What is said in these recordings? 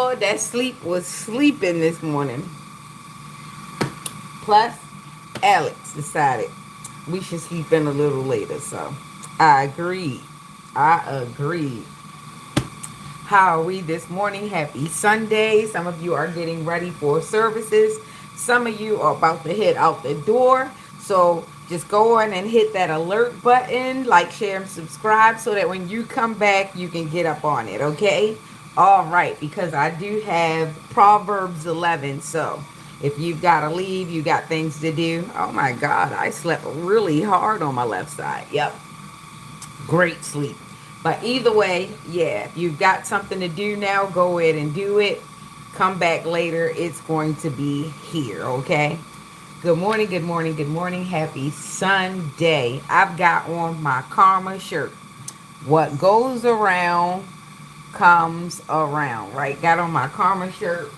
Lord, that sleep was sleeping this morning. Plus, Alex decided we should sleep in a little later. So I agreed. I agreed. How are we this morning? Happy Sunday. Some of you are getting ready for services. Some of you are about to head out the door. So just go on and hit that alert button, like, share, and subscribe so that when you come back, you can get up on it, okay? All right, because I do have Proverbs 11. So if you've got to leave, you got things to do. Oh my God, I slept really hard on my left side. Yep, great sleep. But either way, yeah, if you've got something to do now, go ahead and do it. Come back later. It's going to be here, okay? Good morning, good morning, good morning. Happy Sunday. I've got on my Karma shirt. What goes around comes around, right? Got on my Karma shirt.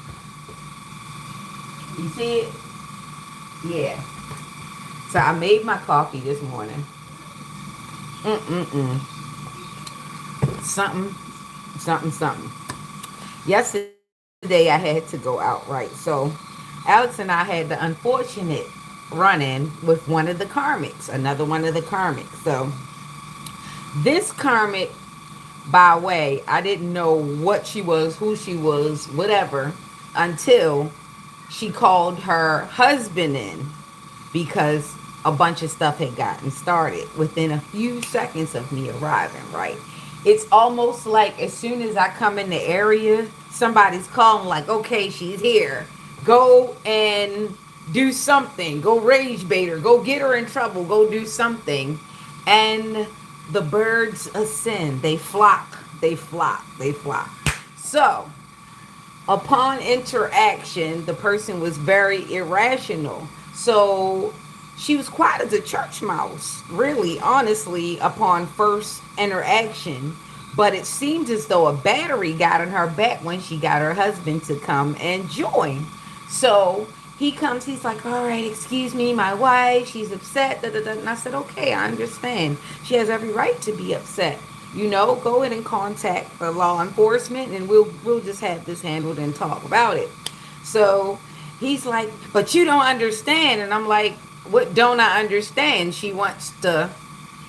You see it? Yeah. So I made my coffee this morning. Mm-mm-mm. Something, something, something. Yesterday I had to go out, right? So Alex and I had the unfortunate run-in with one of the karmics, another one of the karmics. So this karmic, by way, I didn't know what she was, who she was, whatever, until she called her husband in because a bunch of stuff had gotten started within a few seconds of me arriving, right? It's almost like as soon as I come in the area, somebody's calling, like, okay, she's here. Go and do something. Go rage bait her. Go get her in trouble. Go do something. And the birds ascend. They flock. They flock. They flock. So, upon interaction, the person was very irrational. So she was quiet as a church mouse, really, honestly, upon first interaction. But it seemed as though a battery got in her back when she got her husband to come and join. So he comes, he's like, all right, excuse me, my wife, she's upset. Da, da, da. And I said, okay, I understand. She has every right to be upset. Go ahead and contact the law enforcement and we'll just have this handled and talk about it. So he's like, but you don't understand. And I'm like, what don't I understand? She wants to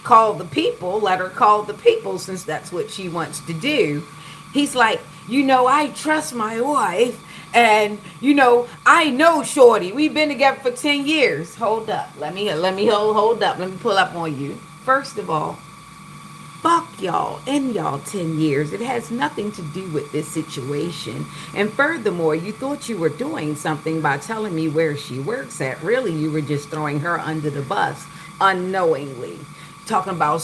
call the people, let her call the people since that's what she wants to do. He's like, I trust my wife. And I know Shorty. We've been together for 10 years. Hold up. Let me hold up. Let me pull up on you. First of all, fuck y'all and y'all 10 years. It has nothing to do with this situation. And furthermore, you thought you were doing something by telling me where she works at. Really, you were just throwing her under the bus unknowingly. Talking about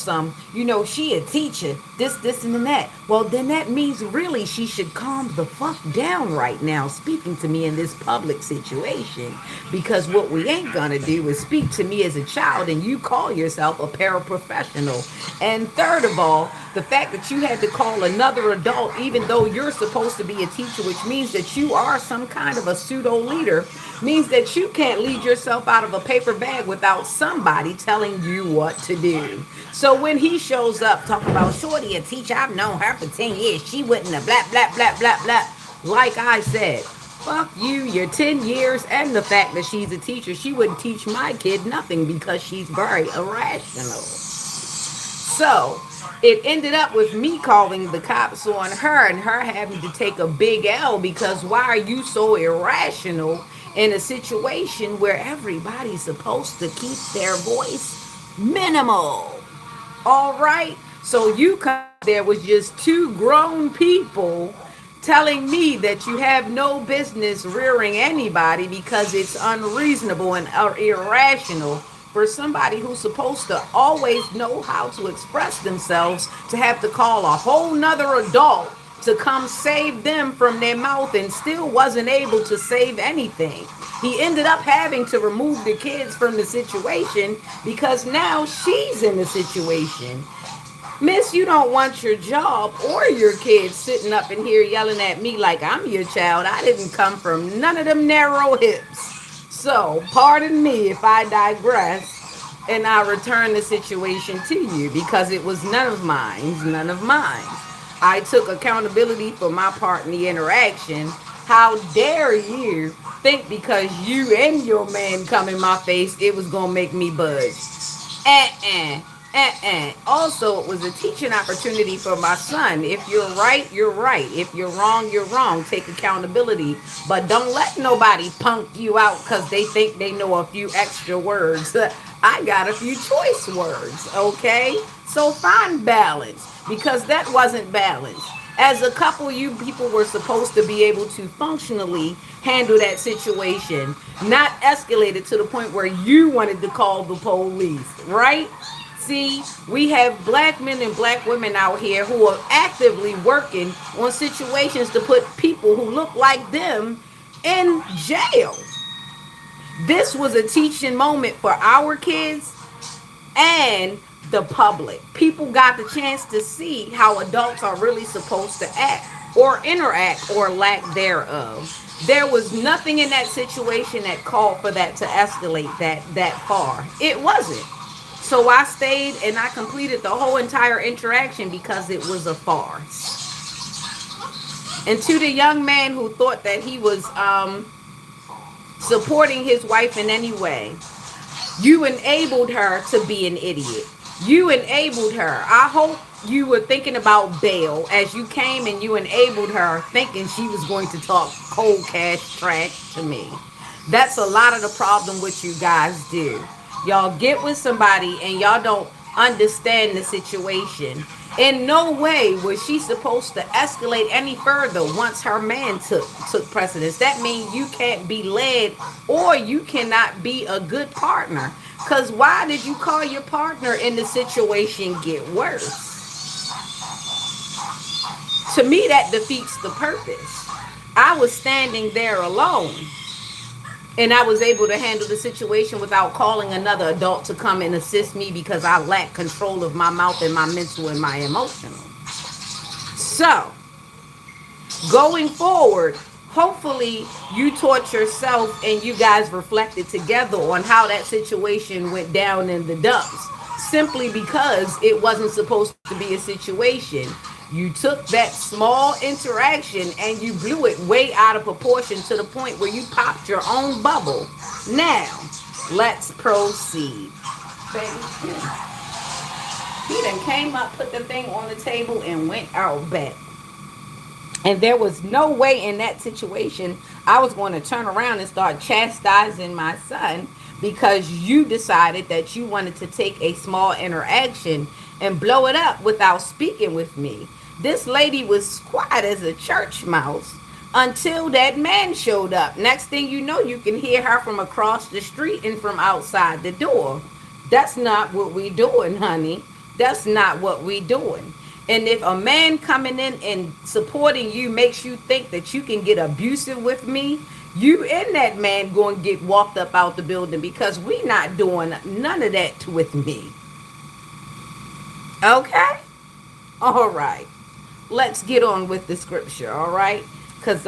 she a teacher, this, and that. Well, then that means really she should calm the fuck down right now, speaking to me in this public situation. Because what we ain't gonna do is speak to me as a child and you call yourself a paraprofessional. And third of all, the fact that you had to call another adult, even though you're supposed to be a teacher, which means that you are some kind of a pseudo leader, means that you can't lead yourself out of a paper bag without somebody telling you what to do. So when he shows up talking about Shorty, a teacher, I've known her for 10 years. She wouldn't have blah, blah, blah, blah, blah. Like I said, fuck you, your 10 years, and the fact that she's a teacher. She wouldn't teach my kid nothing because she's very irrational. So it ended up with me calling the cops on her and her having to take a big L because why are you so irrational in a situation where everybody's supposed to keep their voice minimal? All right. So you come there was just two grown people telling me that you have no business rearing anybody because it's unreasonable and irrational for somebody who's supposed to always know how to express themselves to have to call a whole nother adult to come save them from their mouth and still wasn't able to save anything. He ended up having to remove the kids from the situation because now she's in the situation. Miss, you don't want your job or your kids sitting up in here yelling at me like I'm your child. I didn't come from none of them narrow hips. So, pardon me if I digress and I return the situation to you because it was none of mine, none of mine. I took accountability for my part in the interaction. How dare you think because you and your man come in my face, it was gonna make me budge? Uh-uh. Uh-uh. Also, it was a teaching opportunity for my son. If you're right, you're right. If you're wrong, you're wrong. Take accountability. But don't let nobody punk you out because they think they know a few extra words. I got a few choice words, okay? So find balance because that wasn't balance. As a couple, you people were supposed to be able to functionally handle that situation, not escalate it to the point where you wanted to call the police, right? See, we have black men and black women out here who are actively working on situations to put people who look like them in jail. This was a teaching moment for our kids and the public. People got the chance to see how adults are really supposed to act or interact or lack thereof. There was nothing in that situation that called for that to escalate that far. It wasn't. So I stayed and I completed the whole entire interaction because it was a farce. And to the young man who thought that he was supporting his wife in any way, you enabled her to be an idiot. You enabled her. I hope you were thinking about bail as you came and you enabled her thinking she was going to talk cold cash trash to me. That's a lot of the problem what you guys do. Y'all get with somebody and y'all don't understand the situation. In no way was she supposed to escalate any further once her man took precedence. That means you can't be led or you cannot be a good partner. Cause why did you call your partner and the situation get worse? To me, that defeats the purpose. I was standing there alone and I was able to handle the situation without calling another adult to come and assist me because I lack control of my mouth and my mental and my emotional. So, going forward, hopefully you taught yourself and you guys reflected together on how that situation went down in the dumps. Simply because it wasn't supposed to be a situation. You took that small interaction and you blew it way out of proportion to the point where you popped your own bubble. Now, let's proceed. Baby, he then came up, put the thing on the table, and went out back. And there was no way in that situation I was going to turn around and start chastising my son because you decided that you wanted to take a small interaction and blow it up without speaking with me. This lady was quiet as a church mouse until that man showed up. Next thing you know, you can hear her from across the street and from outside the door. That's not what we doing, honey. That's not what we doing. And if a man coming in and supporting you makes you think that you can get abusive with me, you and that man going to get walked up out the building because we not doing none of that with me. Okay? All right. Let's get on with the scripture, all right? Because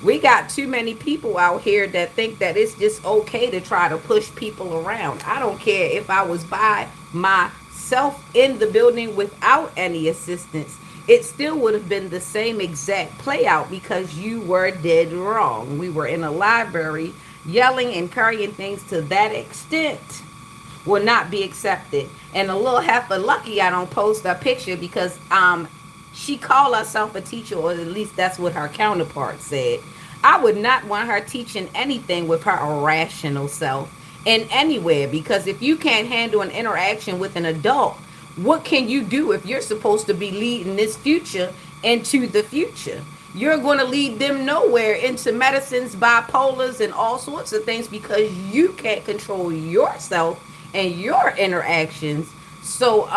we got too many people out here that think that it's just okay to try to push people around. I don't care if I was by myself in the building without any assistance. It still would have been the same exact play out because you were dead wrong. We were in a library yelling and carrying things to that extent will not be accepted. And a little heifer lucky I don't post a picture because she called herself a teacher, or at least that's what her counterpart said. I would not want her teaching anything with her irrational self in anywhere because if you can't handle an interaction with an adult, what can you do if you're supposed to be leading this future into the future? You're going to lead them nowhere into medicines, bipolars, and all sorts of things because you can't control yourself and your interactions. So,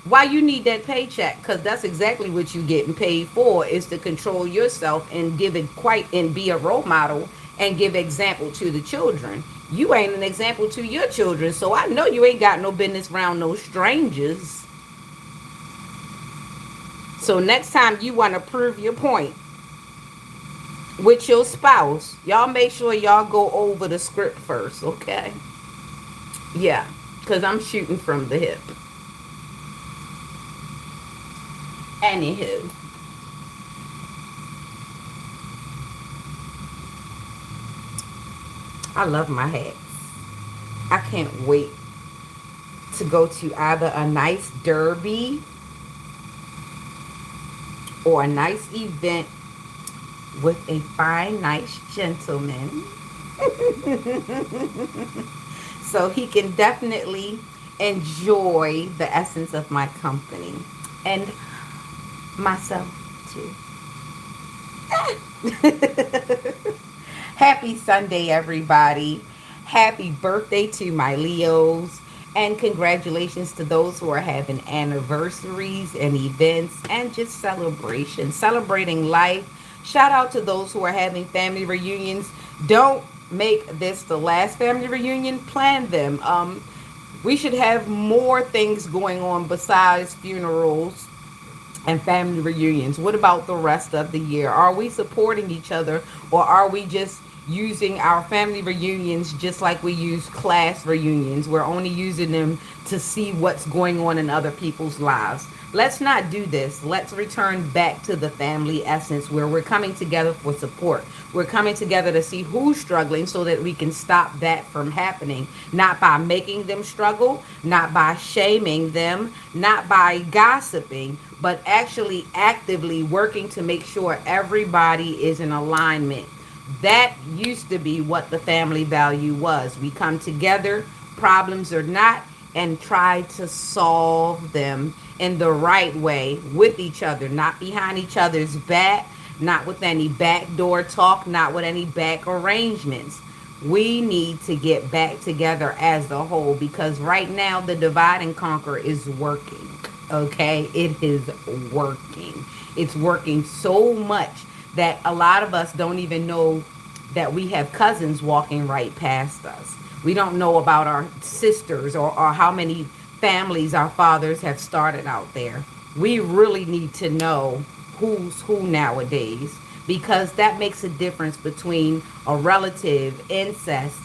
why you need that paycheck? Because that's exactly what you're getting paid for, is to control yourself and give it quite and be a role model and give example to the children. You ain't an example to your children, so I know you ain't got no business around no strangers. So next time you want to prove your point with your spouse, y'all make sure y'all go over the script first, okay? Yeah, because I'm shooting from the hip. Anywho, I love my hats. I can't wait to go to either a nice derby or a nice event with a fine, nice gentleman. So he can definitely enjoy the essence of my company and myself too. Happy Sunday, everybody. Happy birthday to my Leos. And congratulations to those who are having anniversaries and events and just celebrations, celebrating life. Shout out to those who are having family reunions. Don't make this the last family reunion. Plan them. We should have more things going on besides funerals and family reunions. What about the rest of the year? Are we supporting each other, or are we just using our family reunions just like we use class reunions? We're only using them to see what's going on in other people's lives. Let's not do this. Let's return back to the family essence where we're coming together for support. We're coming together to see who's struggling so that we can stop that from happening. Not by making them struggle, not by shaming them, not by gossiping, but actually actively working to make sure everybody is in alignment. That used to be what the family value was. We come together, problems or not, and try to solve them in the right way with each other, not behind each other's back, not with any backdoor talk, not with any back arrangements. We need to get back together as a whole because right now the divide and conquer is working. Okay, it is working. It's working so much that a lot of us don't even know that we have cousins walking right past us. We don't know about our sisters or how many families our fathers have started out there. We really need to know who's who nowadays because that makes a difference between a relative, incest,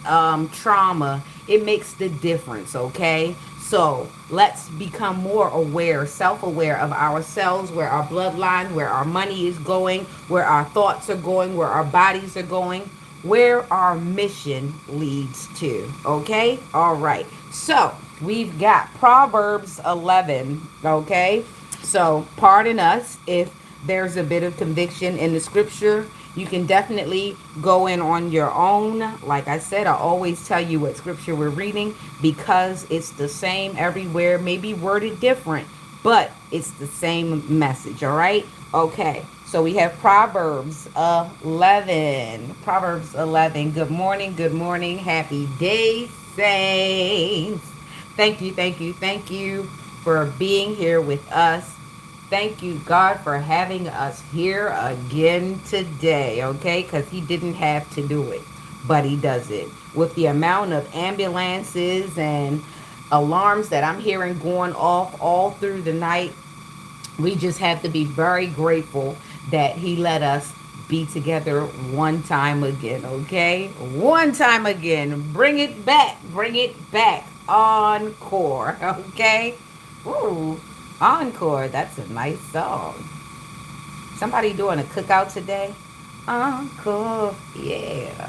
trauma. It makes the difference, okay? So let's become more aware, self-aware of ourselves, where our bloodline, where our money is going, where our thoughts are going, where our bodies are going, where our mission leads to. Okay? All right. So we've got Proverbs 11. Okay? So pardon us if there's a bit of conviction in the scripture. You can definitely go in on your own. Like I said, I always tell you what scripture we're reading because it's the same everywhere, maybe worded different, but it's the same message. All right? Okay. So we have Proverbs 11. Proverbs 11. Good morning. Good morning. Happy day, saints. Thank you. Thank you. Thank you for being here with us. Thank you, God, for having us here again today, okay? Because he didn't have to do it, but he does it. With the amount of ambulances and alarms that I'm hearing going off all through the night, we just have to be very grateful that he let us be together one time again, okay? One time again. Bring it back. Bring it back. Encore, okay? Ooh. Encore, that's a nice song. Somebody doing a cookout today? Encore, yeah.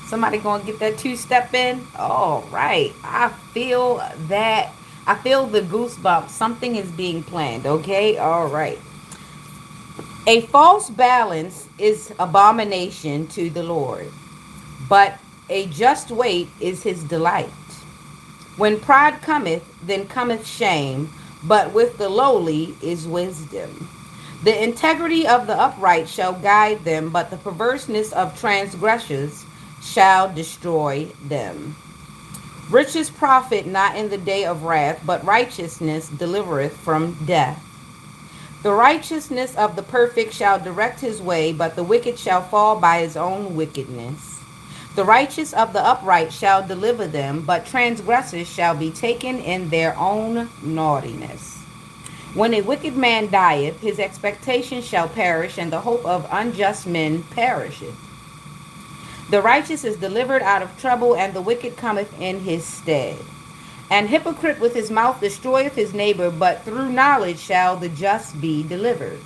Somebody gonna get that two-step in? All right. I feel that. I feel the goosebumps. Something is being planned, okay? All right. A false balance is abomination to the Lord, but a just weight is his delight. When pride cometh, then cometh shame, but with the lowly is wisdom. The integrity of the upright shall guide them, but the perverseness of transgressors shall destroy them. Riches profit not in the day of wrath, but righteousness delivereth from death. The righteousness of the perfect shall direct his way, but the wicked shall fall by his own wickedness. The righteous of the upright shall deliver them, but transgressors shall be taken in their own naughtiness. When a wicked man dieth, his expectation shall perish, and the hope of unjust men perisheth. The righteous is delivered out of trouble, and the wicked cometh in his stead. An hypocrite with his mouth destroyeth his neighbor, but through knowledge shall the just be delivered.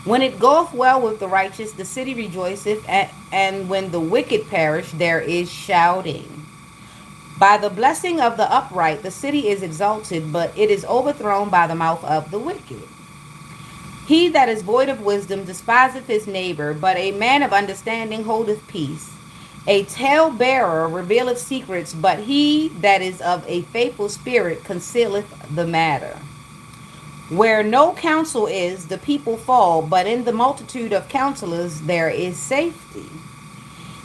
When it goeth well with the righteous, the city rejoiceth, and when the wicked perish, there is shouting. By the blessing of the upright, the city is exalted, but it is overthrown by the mouth of the wicked. He that is void of wisdom despiseth his neighbor, but a man of understanding holdeth peace. A talebearer revealeth secrets, but he that is of a faithful spirit concealeth the matter. Where no counsel is, the people fall, but in the multitude of counselors there is safety.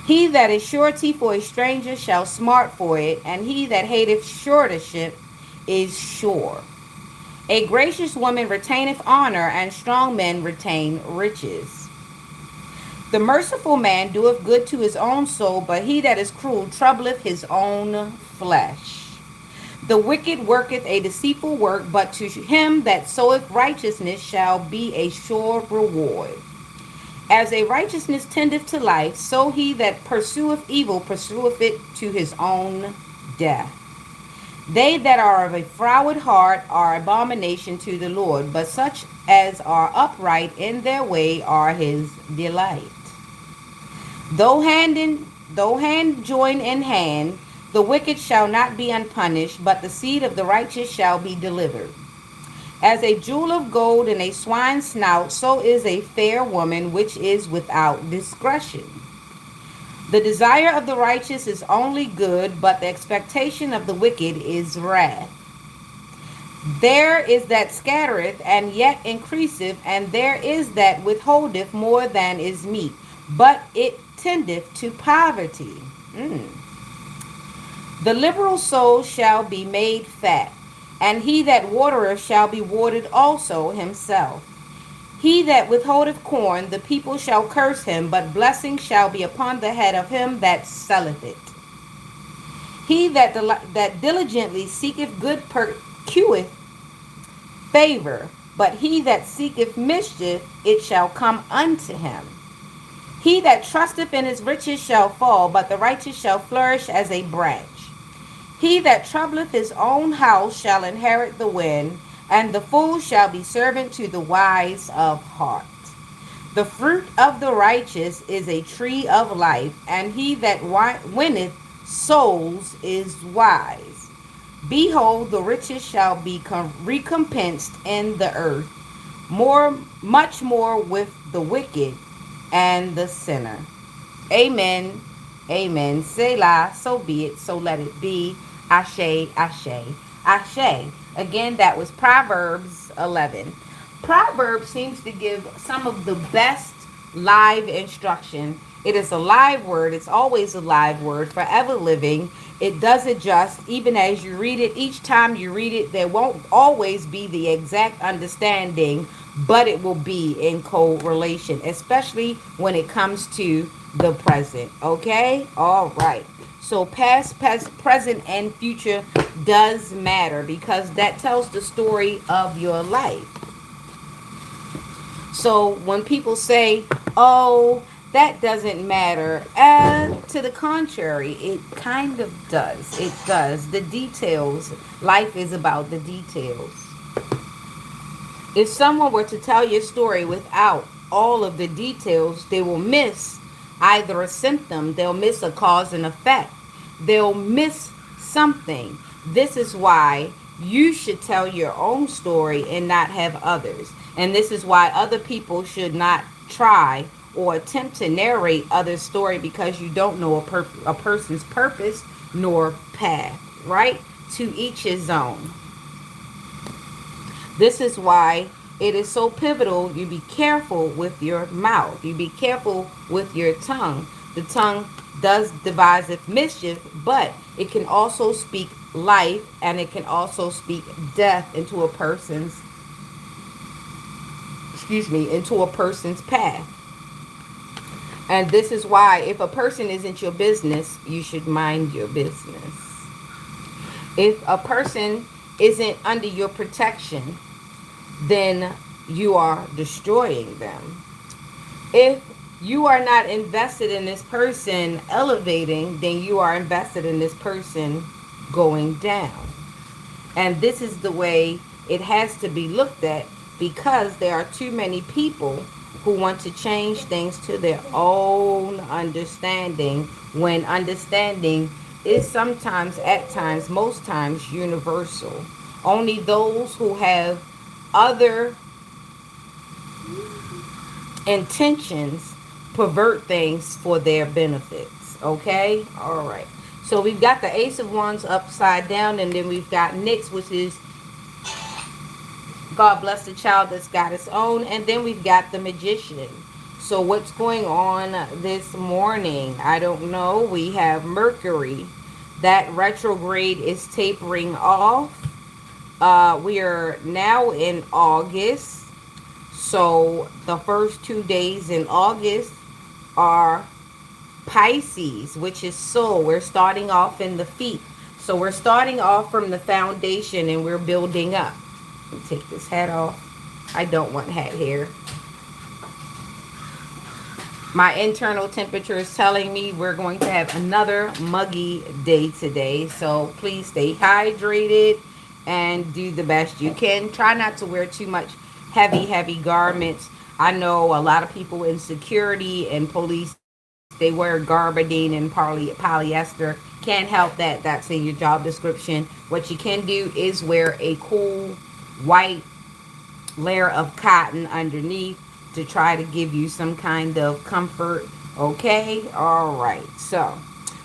He that is surety for a stranger shall smart for it, and he that hateth suretyship is sure. A gracious woman retaineth honor, and strong men retain riches. The merciful man doeth good to his own soul, but he that is cruel troubleth his own flesh. The wicked worketh a deceitful work, but to him that soweth righteousness shall be a sure reward. As a righteousness tendeth to life, so he that pursueth evil pursueth it to his own death. They that are of a froward heart are abomination to the Lord, but such as are upright in their way are his delight. Though hand join in hand, the wicked shall not be unpunished, but the seed of the righteous shall be delivered. As a jewel of gold in a swine's snout, so is a fair woman which is without discretion. The desire of the righteous is only good, but the expectation of the wicked is wrath. There is that scattereth, and yet increaseth, and there is that withholdeth more than is meet, but it tendeth to poverty. The liberal soul shall be made fat, and he that watereth shall be watered also himself. He that withholdeth corn, the people shall curse him, but blessing shall be upon the head of him that selleth it. He that diligently seeketh good pursueth favor, but he that seeketh mischief, it shall come unto him. He that trusteth in his riches shall fall, but the righteous shall flourish as a branch. He that troubleth his own house shall inherit the wind, and the fool shall be servant to the wise of heart. The fruit of the righteous is a tree of life, and he that winneth souls is wise. Behold, the riches shall be recompensed in the earth, much more with the wicked and the sinner. Amen. Amen. Selah, so be it, so let it be. Ashe, ashe, ashe. Again, that was Proverbs 11. Proverbs seems to give some of the best live instruction. It is a live word. It's always a live word, forever living. It does adjust even as you read it. Each time you read it, there won't always be the exact understanding, but it will be in correlation, especially when it comes to the present. Okay? All right. So past, present, and future does matter because that tells the story of your life. So when people say, oh, that doesn't matter, to the contrary, it kind of does. It does. The details. Life is about the details. If someone were to tell your story without all of the details, they will miss either a symptom, they'll miss a cause and effect, they'll miss something. This is why you should tell your own story and not have others. And this is why other people should not try or attempt to narrate others' story, because you don't know a person's purpose nor path, right? To each his own. This is why it is so pivotal you be careful with your mouth. You be careful with your tongue. The tongue does deviseth mischief, but it can also speak life, and it can also speak death into a person's path. And this is why if a person isn't your business, you should mind your business. If a person isn't under your protection, then you are destroying them. If you are not invested in this person elevating, then you are invested in this person going down. And this is the way it has to be looked at, because there are too many people who want to change things to their own understanding, when understanding is sometimes, at times, most times, universal. Only those who have other intentions pervert things for their benefits. Okay? All right. So we've got the Ace of Wands upside down, and then we've got Nyx, which is God bless the child that's got its own. And then we've got the Magician. So what's going on this morning? I don't know. We have Mercury. That retrograde is tapering off. We are now in August. So the first 2 days in August are Pisces, which is soul. We're starting off in the feet. So we're starting off from the foundation and we're building up. Let me take this hat off. I don't want hat hair. My internal temperature is telling me we're going to have another muggy day today. So please stay hydrated and do the best you can. Try not to wear too much heavy garments. I know a lot of people in security and police, they wear gabardine and polyester. Can't help that. That's in your job description. What you can do is wear a cool white layer of cotton underneath to try to give you some kind of comfort. Okay? All right. So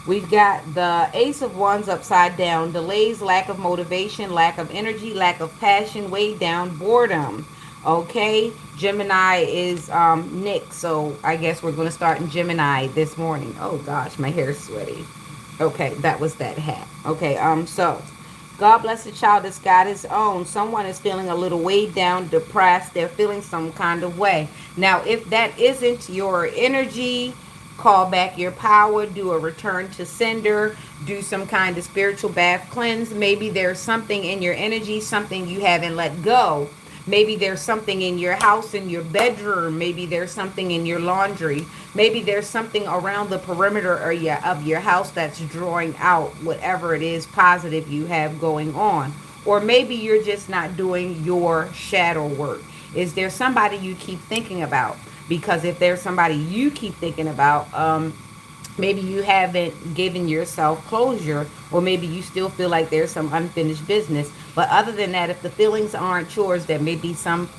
we've got the Ace of Wands upside down. Delays, lack of motivation, lack of energy, lack of passion, weighed down, boredom. Okay? Gemini is Nick. So I guess we're going to start in Gemini this morning. Oh gosh, my hair's sweaty. Okay, that was that hat. Okay, so God bless the child that's got his own. Someone is feeling a little weighed down, depressed. They're feeling some kind of way. Now, if that isn't your energy, call back your power, do a return to sender, do some kind of spiritual bath cleanse. Maybe there's something in your energy, something you haven't let go. Maybe there's something in your house, in your bedroom. Maybe there's something in your laundry. Maybe there's something around the perimeter area of your house that's drawing out whatever it is positive you have going on. Or maybe you're just not doing your shadow work. Is there somebody you keep thinking about? Because if there's somebody you keep thinking about, maybe you haven't given yourself closure, or maybe you still feel like there's some unfinished business. But other than that, if the feelings aren't yours, there may be some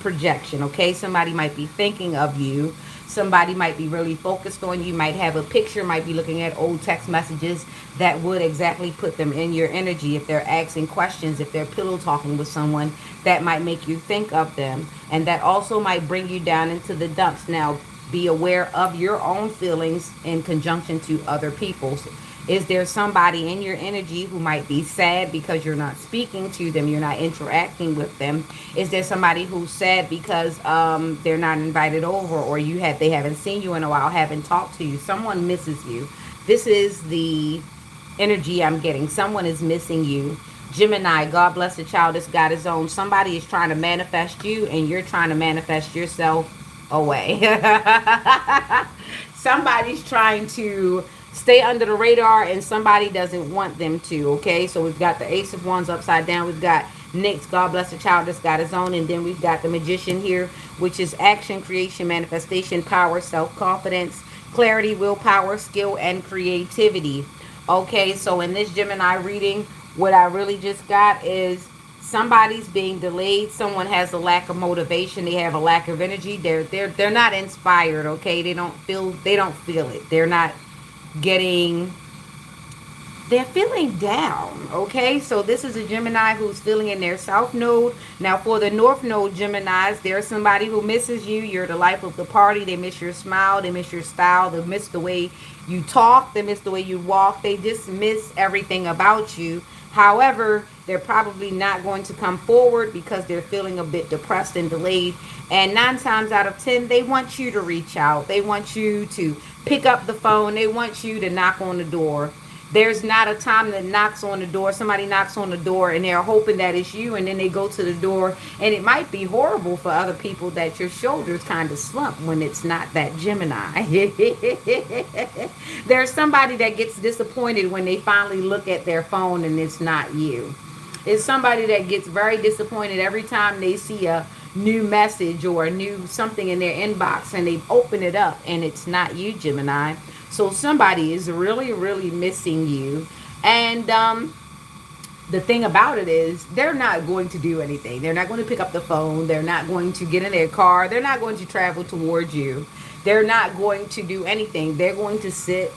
projection. Okay, somebody might be thinking of you. Somebody might be really focused on you. Might have a picture, might be looking at old text messages that would exactly put them in your energy. If they're asking questions, if they're pillow talking with someone, that might make you think of them. And that also might bring you down into the dumps. Now, be aware of your own feelings in conjunction to other people's. Is there somebody in your energy who might be sad because you're not speaking to them, you're not interacting with them? Is there somebody who's sad because they're not invited over, or they haven't seen you in a while, haven't talked to you? Someone misses you. This is the energy I'm getting. Someone is missing you. Gemini, God bless the child that's got his own. Somebody is trying to manifest you, and you're trying to manifest yourself away. Somebody's trying to stay under the radar, and somebody doesn't want them to. Okay, so we've got the Ace of Wands upside down. We've got Nyx, God bless the child that's got his own. And then we've got the Magician here, which is action, creation, manifestation, power, self-confidence, clarity, willpower, skill, and creativity. Okay, so in this Gemini reading, what I really just got is somebody's being delayed. Someone has a lack of motivation. They have a lack of energy. They're not inspired. Okay, they don't feel it. They're feeling down. Okay, so this is a Gemini who's feeling in their South Node. Now for the North Node Geminis, there's somebody who misses you. You're the life of the party. They miss your smile. They miss your style. They miss the way you talk. They miss the way you walk. They just miss everything about you. However, they're probably not going to come forward because they're feeling a bit depressed and delayed. And 9 times out of 10, they want you to reach out. They want you to pick up the phone. They want you to knock on the door. There's not a time that knocks on the door. Somebody knocks on the door and they're hoping that it's you, and then they go to the door, and it might be horrible for other people that your shoulders kind of slump when it's not that Gemini. There's somebody that gets disappointed when they finally look at their phone and it's not you. It's somebody that gets very disappointed every time they see a new message or a new something in their inbox and they open it up and it's not you, Gemini. So somebody is really, really missing you. And the thing about it is they're not going to do anything. They're not going to pick up the phone. They're not going to get in their car. They're not going to travel towards you. They're not going to do anything. They're going to sit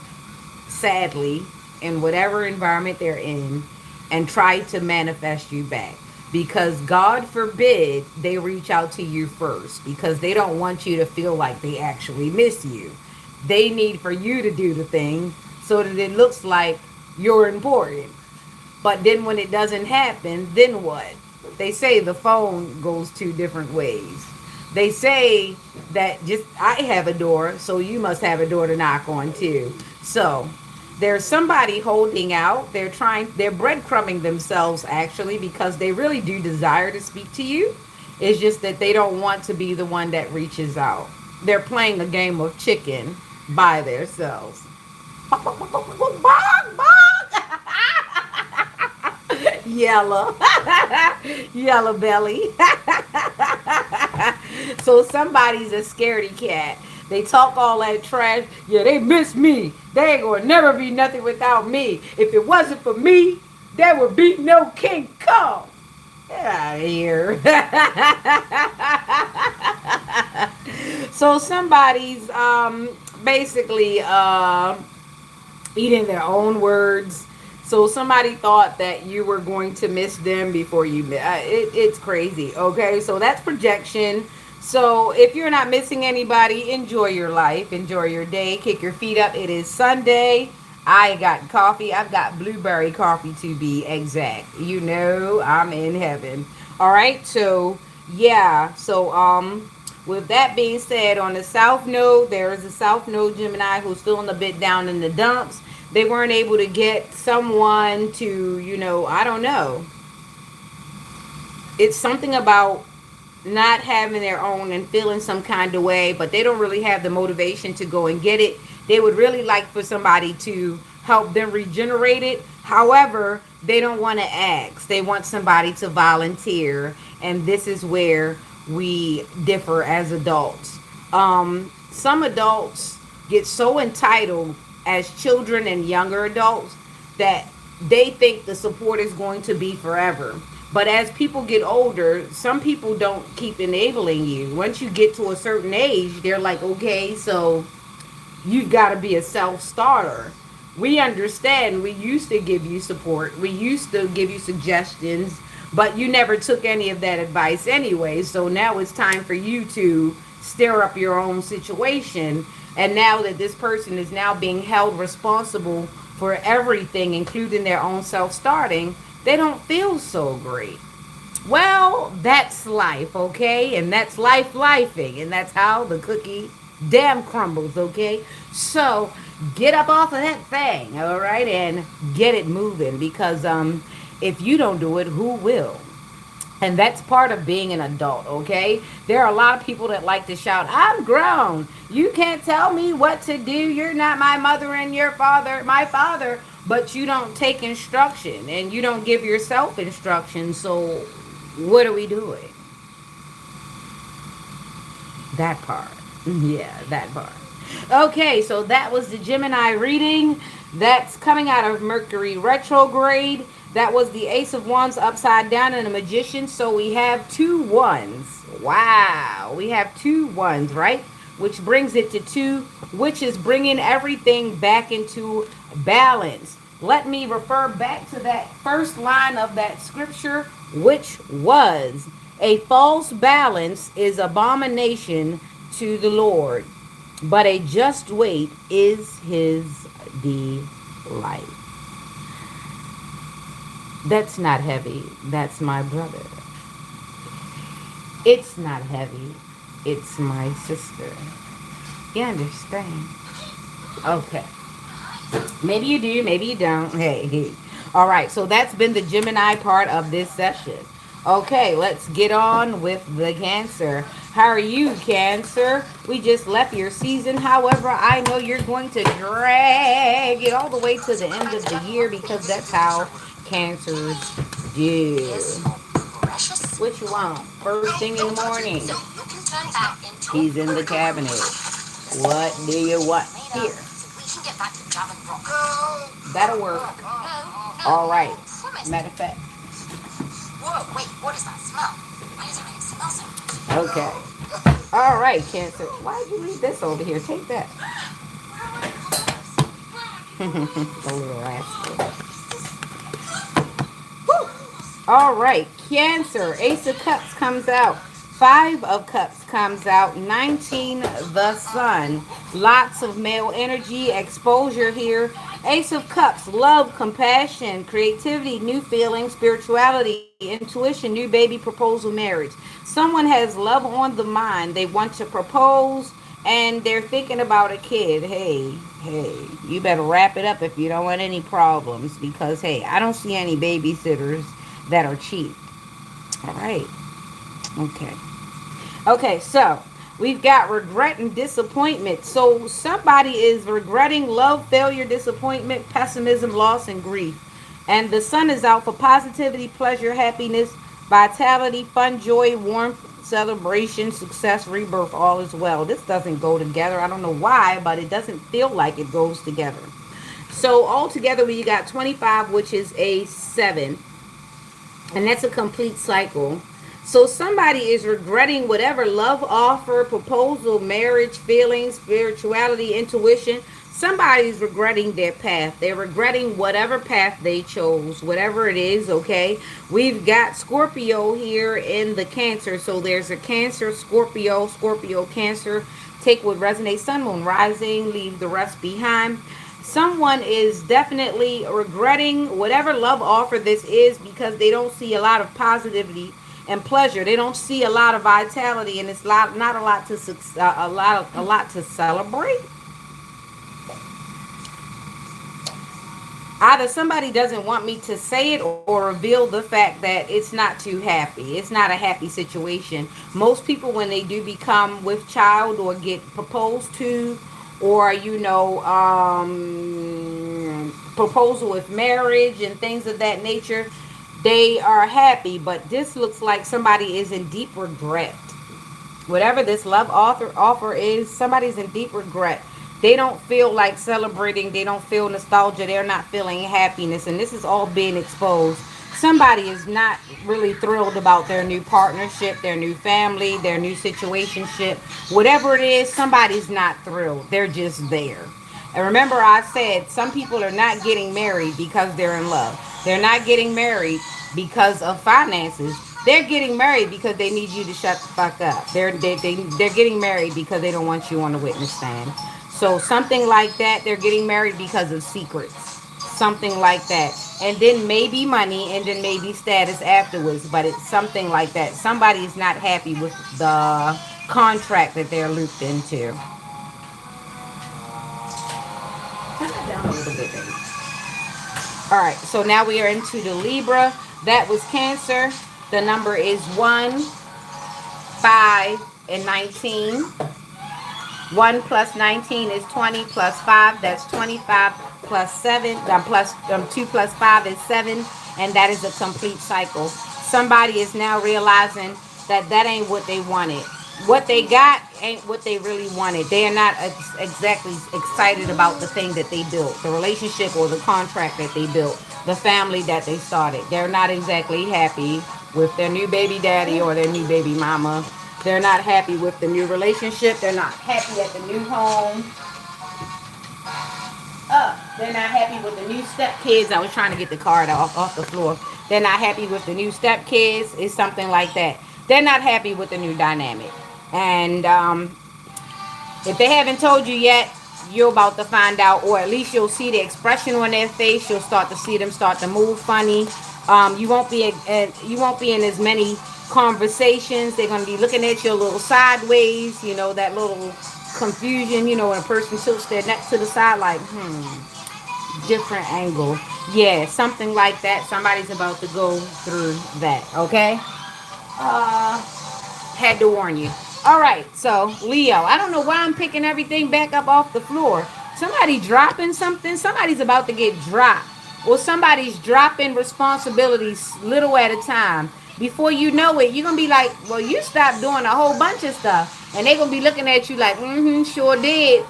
sadly in whatever environment they're in and try to manifest you back, because God forbid they reach out to you first, because they don't want you to feel like they actually miss you. They need for you to do the thing so that it looks like you're important. But then when it doesn't happen, then what? They say the phone goes two different ways. They say that just I have a door, so you must have a door to knock on too. So there's somebody holding out. They're breadcrumbing themselves actually, because they really do desire to speak to you. It's just that they don't want to be the one that reaches out. They're playing a game of chicken by themselves. Yellow. Yellow belly. So somebody's a scaredy cat. They talk all that trash. Yeah, they miss me. They ain't gonna never be nothing without me. If it wasn't for me, there would be no King Kong. Get out of here. So somebody's basically eating their own words. So somebody thought that you were going to miss them before you it's crazy. Okay, so that's projection. So if you're not missing anybody, enjoy your life, enjoy your day, kick your feet up. It is Sunday. I got coffee. I've got blueberry coffee to be exact. You know, I'm in heaven. All right, so yeah, so with that being said, on the South Node, there is a South Node Gemini who's feeling a bit down in the dumps. They weren't able to get someone to, I don't know. It's something about not having their own and feeling some kind of way, but they don't really have the motivation to go and get it. They would really like for somebody to help them regenerate it. However, they don't want to ask. They want somebody to volunteer. And this is where we differ as adults. Some adults get so entitled as children and younger adults that they think the support is going to be forever. But as people get older, some people don't keep enabling you. Once you get to a certain age, they're like, okay, so you've got to be a self-starter. We understand. We used to give you support. We used to give you suggestions, but you never took any of that advice anyway. So now it's time for you to stir up your own situation. And now that this person is now being held responsible for everything, including their own self-starting, they don't feel so great. Well, that's life, okay? And that's lifing. And that's how the cookie damn crumbles, okay? So get up off of that thing, all right? And get it moving, because if you don't do it, who will? And that's part of being an adult, okay? There are a lot of people that like to shout, I'm grown. You can't tell me what to do. You're not my mother and your father, my father. But you don't take instruction and you don't give yourself instruction. So what are we doing? That part. Yeah, that part. Okay, so that was the Gemini reading. That's coming out of Mercury retrograde. That was the Ace of Wands upside down and a Magician. So we have 2 ones. Wow. We have 2 ones, right? Which brings it to 2, which is bringing everything back into balance. Let me refer back to that first line of that scripture, which was, a false balance is abomination to the Lord, but a just weight is his delight. That's not heavy. That's my brother. It's not heavy. It's my sister. You understand? Okay. Maybe you do, maybe you don't. Hey. All right, so that's been the Gemini part of this session. Okay, let's get on with the Cancer. How are you, Cancer? We just left your season. However, I know you're going to drag it all the way to the end of the year, because that's how Cancers Yeah. What you want? First thing in the morning. He's in the cabinet. What do you want? Here. That'll work. All right. Matter of fact. Whoa, wait, what is that smell? Why does everything smell so? Okay. All right, Cancer. Why did you leave this over here? Take that. The little rascal. Woo. All right, Cancer. Ace of Cups comes out. Five of Cups comes out. 19, the Sun. Lots of male energy, exposure here. Ace of Cups, love, compassion, creativity, new feelings, spirituality, intuition, new baby, proposal, marriage. Someone has love on the mind. They want to propose and they're thinking about a kid. Hey, you better wrap it up if you don't want any problems because, hey, I don't see any babysitters that are cheap. All right. Okay. Okay, so we've got regret and disappointment. So somebody is regretting love, failure, disappointment, pessimism, loss, and grief. And the sun is out for positivity, pleasure, happiness, vitality, fun, joy, warmth, celebration, success, rebirth, all is well. This doesn't go together. I don't know why, but it doesn't feel like it goes together. So altogether, we got 25, which is a 7. And that's a complete cycle. So somebody is regretting whatever love offer, proposal, marriage, feelings, spirituality, intuition. Somebody's regretting their path. They're regretting whatever path they chose, whatever it is, okay? We've got Scorpio here in the Cancer. So there's a Cancer, Scorpio, Scorpio, Cancer. Take what resonates, Sun, Moon, Rising, leave the rest behind. Someone is definitely regretting whatever love offer this is because they don't see a lot of positivity and pleasure. They don't see a lot of vitality, and it's not a lot to a lot to celebrate. Either somebody doesn't want me to say it or reveal the fact that it's not too happy. It's not a happy situation. Most people, when they do become with child or get proposed to, or proposal with marriage and things of that nature, they are happy. But this looks like somebody is in deep regret. Whatever this love offer is, somebody's in deep regret. They don't feel like celebrating. They don't feel nostalgia. They're not feeling happiness. And this is all being exposed. Somebody is not really thrilled about their new partnership, their new family, their new situationship. Whatever it is, somebody's not thrilled. They're just there. And remember, I said some people are not getting married because they're in love. They're not getting married because of finances. They're getting married because they need you to shut the fuck up. They're getting married because they don't want you on the witness stand. So something like that. They're getting married because of secrets. Something like that. And then maybe money and then maybe status afterwards. But it's something like that. Somebody is not happy with the contract that they're looped into. Turn that down a little bit, baby. All right, so now we are into the Libra. That was Cancer. The number is 1, 5, and 19. 1 plus 19 is 20 plus 5. That's 25 plus 7. Plus 2 plus 5 is 7. And that is a complete cycle. Somebody is now realizing that that ain't what they wanted. What they got ain't what they really wanted. They are not exactly excited about the thing that they built, the relationship or the contract that they built, the family that they started. They're not exactly happy with their new baby daddy or their new baby mama. They're not happy with the new relationship. They're not happy at the new home. They're not happy with the new stepkids. I was trying to get the card off the floor. They're not happy with the new stepkids. It's something like that. They're not happy with the new dynamic. And if they haven't told you yet, you're about to find out, or at least you'll see the expression on their face. You'll start to see them start to move funny. You won't be in as many conversations. They're going to be looking at you a little sideways. You know, that little confusion. You know, when a person tilts their neck to the side, like different angle. Yeah, something like that. Somebody's about to go through that. Okay. Had to warn you. All right, so Leo, I don't know why I'm picking everything back up off the floor. Somebody dropping something. Somebody's about to get dropped. or somebody's dropping responsibilities little at a time. Before you know it, you're gonna be like, well, you stopped doing a whole bunch of stuff, and they're gonna be looking at you like, mm-hmm, sure did.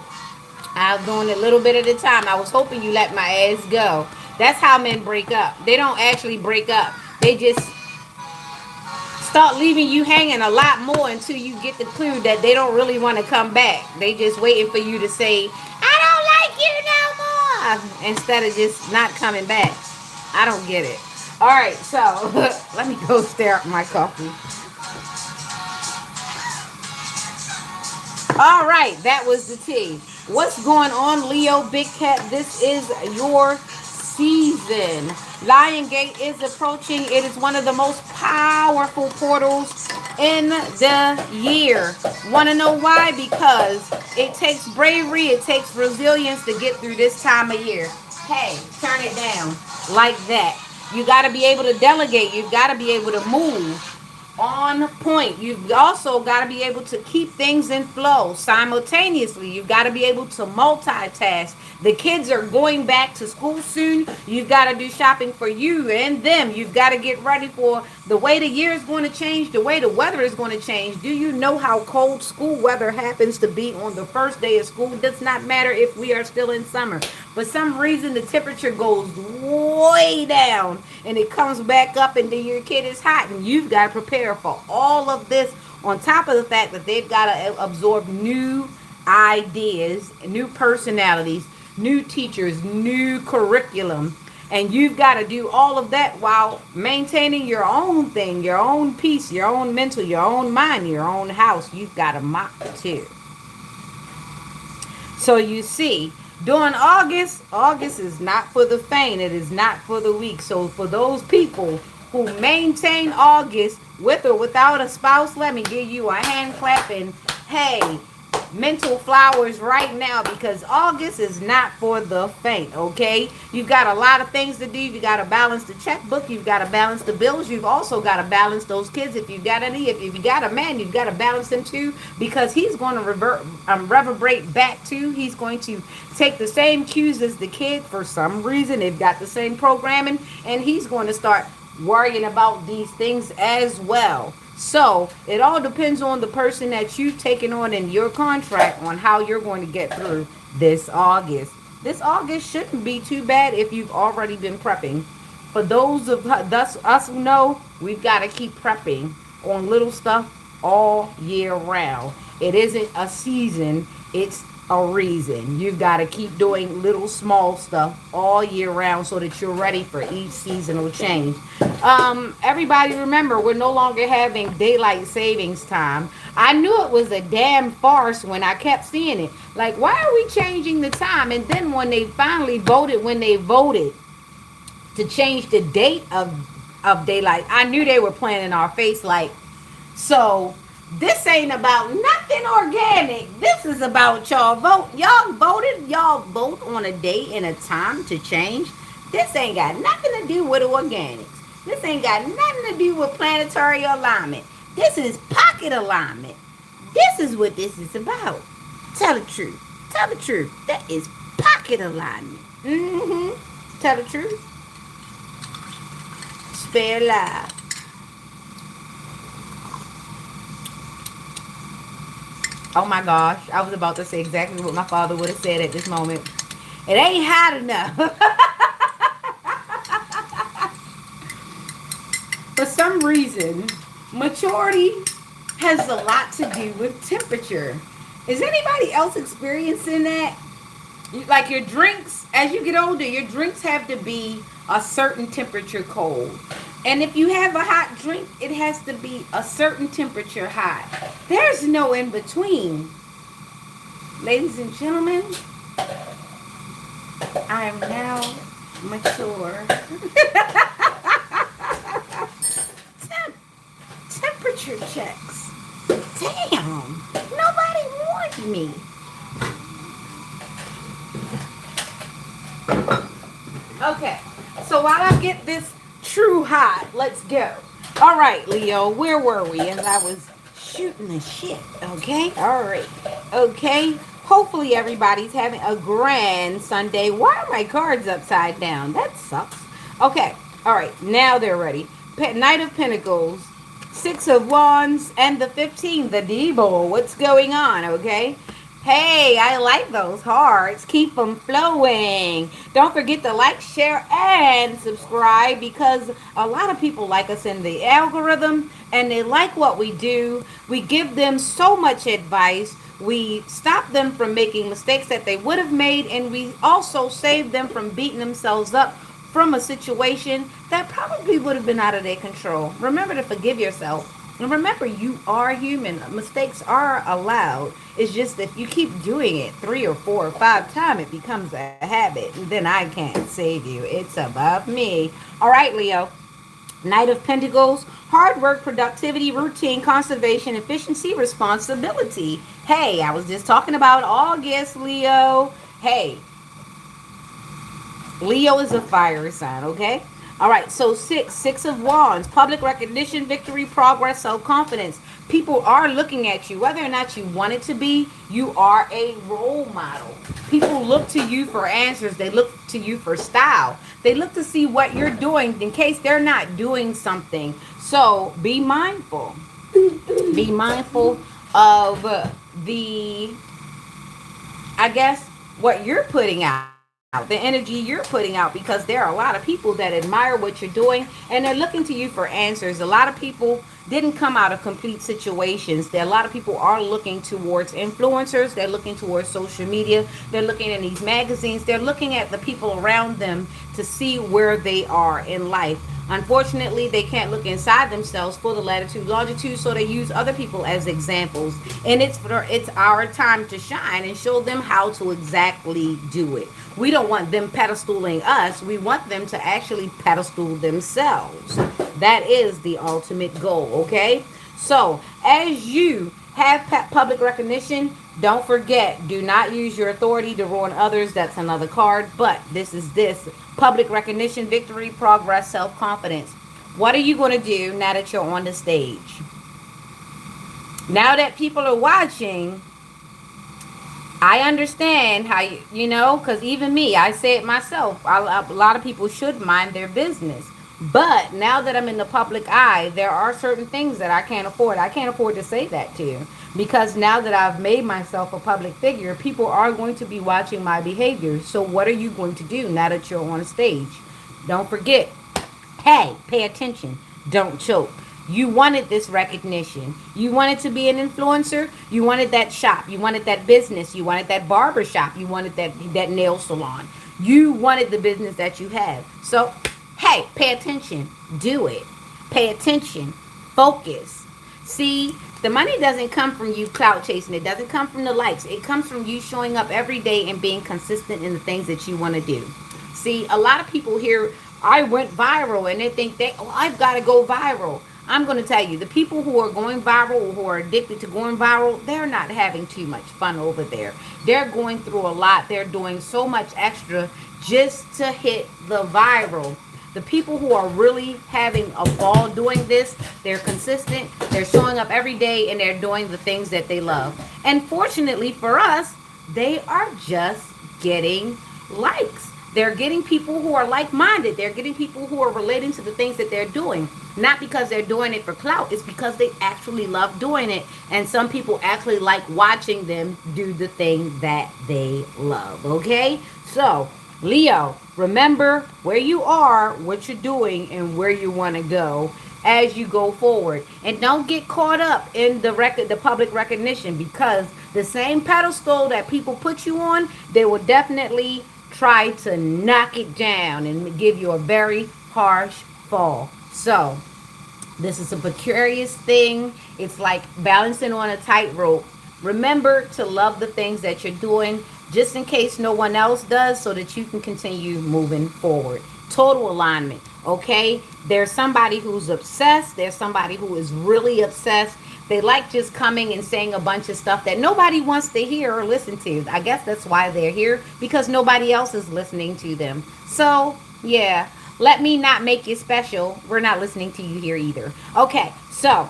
I was doing it a little bit at a time. I was hoping you let my ass go. That's how men break up. They don't actually break up. They just start leaving you hanging a lot more until you get the clue that they don't really want to come back. They just waiting for you to say, I don't like you no more, instead of just not coming back. I don't get it. All right, so let me go stir up my coffee. All right, that was the tea. What's going on, Leo Big Cat? This is your season. Lion Gate is approaching. It is one of the most powerful portals in the year. Want to know why? Because it takes bravery, it takes resilience to get through this time of year. Hey, turn it down like that. You got to be able to delegate. You've got to be able to move on point. You've also got to be able to keep things in flow simultaneously. You've got to be able to multitask. The kids are going back to school soon. You've got to do shopping for you and them. You've got to get ready for the way the year is going to change, the way the weather is going to change. Do you know how cold school weather happens to be on the first day of school? It does not matter if we are still in summer. For some reason, the temperature goes way down and it comes back up, and then your kid is hot, and you've got to prepare for all of this, on top of the fact that they've got to absorb new ideas, new personalities, new teachers, new curriculum. And you've got to do all of that while maintaining your own thing, your own peace, your own mental, your own mind, your own house. You've got to mop too. So you see, during August is not for the faint. It is not for the weak. So for those people who maintain August with or without a spouse, let me give you a hand clap and hey, mental flowers right now, because August is not for the faint, okay? You've got a lot of things to do. You got to balance the checkbook. You've got to balance the bills. You've also got to balance those kids if you've got any. If you've got a man, you've got to balance him too, because he's going to reverberate back too. He's going to take the same cues as the kid for some reason. They've got the same programming, and he's going to start worrying about these things as well. So it all depends on the person that you've taken on in your contract on how you're going to get through this August. This August shouldn't be too bad if you've already been prepping. For those of us who know, we've got to keep prepping on little stuff all year round. It isn't a season, it's a reason. You've got to keep doing little small stuff all year round so that you're ready for each seasonal change. Everybody remember, we're no longer having daylight savings time. I knew it was a damn farce when I kept seeing it. Like, why are we changing the time? And then when they finally voted, to change the date of daylight, I knew they were playing in our face. Like, so this ain't about nothing organic. This is about y'all vote. Y'all voted. Y'all vote on a date and a time to change. This ain't got nothing to do with organics. This ain't got nothing to do with planetary alignment. This is pocket alignment. This is what this is about. Tell the truth. Tell the truth. That is pocket alignment. Tell the truth. Spare life. Oh my gosh, I was about to say exactly what my father would have said at this moment. It ain't hot enough. For some reason, maturity has a lot to do with temperature. Is anybody else experiencing that? Like your drinks, as you get older, your drinks have to be a certain temperature cold. And if you have a hot drink, it has to be a certain temperature hot. There's no in between. Ladies and gentlemen, I am now mature. Temperature checks. Damn, nobody warned me. Okay, so while I get this true hot, let's go. All right, Leo, where were we? As I was shooting the shit, okay? All right, okay. Hopefully everybody's having a grand Sunday. Why are my cards upside down? That sucks. Okay. All right. Now they're ready. Knight of Pentacles, Six of Wands, and the 15, the Debo. What's going on? Okay. Hey, I like those hearts. Keep them flowing. Don't forget to like, share, and subscribe because a lot of people like us in the algorithm and they like what we do. We give them so much advice. We stop them from making mistakes that they would have made, and we also save them from beating themselves up from a situation that probably would have been out of their control. Remember to forgive yourself. And remember, you are human. Mistakes are allowed. It's just if you keep doing it 3 or 4 or 5 times, it becomes a habit. And then I can't save you. It's above me. All right, Leo. Knight of Pentacles, hard work, productivity, routine, conservation, efficiency, responsibility. Hey, I was just talking about August, Leo. Hey, Leo is a fire sign, okay? All right, so six of wands, public recognition, victory, progress, self-confidence. People are looking at you. Whether or not you want it to be, you are a role model. People look to you for answers. They look to you for style. They look to see what you're doing in case they're not doing something. So be mindful. Be mindful of the, I guess, what you're putting out, the energy you're putting out, because there are a lot of people that admire what you're doing and they're looking to you for answers. A lot of people didn't come out of complete situations. There, a lot of people are looking towards influencers. They're looking towards social media. They're looking in these magazines. They're looking at the people around them to see where they are in life. Unfortunately, they can't look inside themselves for the latitude, longitude, so they use other people as examples. And it's our time to shine and show them how to exactly do it. We don't want them pedestaling us. We want them to actually pedestal themselves. That is the ultimate goal, okay? So, as you have public recognition, don't forget, do not use your authority to ruin others. That's another card. But this public recognition, victory, progress, self-confidence. What are you going to do now that you're on the stage? Now that people are watching, I understand how because even me, I say it myself. A lot of people should mind their business. But now that I'm in the public eye, there are certain things that I can't afford. I can't afford to say that to you. Because now that I've made myself a public figure, people are going to be watching my behavior. So what are you going to do now that you're on stage? Don't forget, hey, pay attention. Don't choke. You wanted this recognition. You wanted to be an influencer. You wanted that shop. You wanted that business. You wanted that barber shop. You wanted that nail salon. You wanted the business that you have. So, hey, pay attention. Do it. Pay attention. Focus. See, the money doesn't come from you clout chasing. It doesn't come from the likes. It comes from you showing up every day and being consistent in the things that you want to do. See, a lot of people hear, I went viral, and they think I've got to go viral. I'm going to tell you, the people who are going viral, who are addicted to going viral, they're not having too much fun over there. They're going through a lot. They're doing so much extra just to hit the viral. The people who are really having a ball doing this, they're consistent, they're showing up every day, and they're doing the things that they love. And fortunately for us, they are just getting likes. They're getting people who are like-minded. They're getting people who are relating to the things that they're doing. Not because they're doing it for clout. It's because they actually love doing it. And some people actually like watching them do the thing that they love. Okay? So, Leo, remember where you are, what you're doing, and where you want to go as you go forward. And don't get caught up in the public recognition, because the same pedestal that people put you on, they will definitely try to knock it down and give you a very harsh fall. So, this is a precarious thing. It's like balancing on a tightrope. Remember to love the things that you're doing, just in case no one else does, so that you can continue moving forward. Total alignment, okay? There's somebody who's obsessed. There's somebody who is really obsessed. They like just coming and saying a bunch of stuff that nobody wants to hear or listen to. I guess that's why they're here, because nobody else is listening to them. So, yeah, let me not make you special. We're not listening to you here either. Okay, so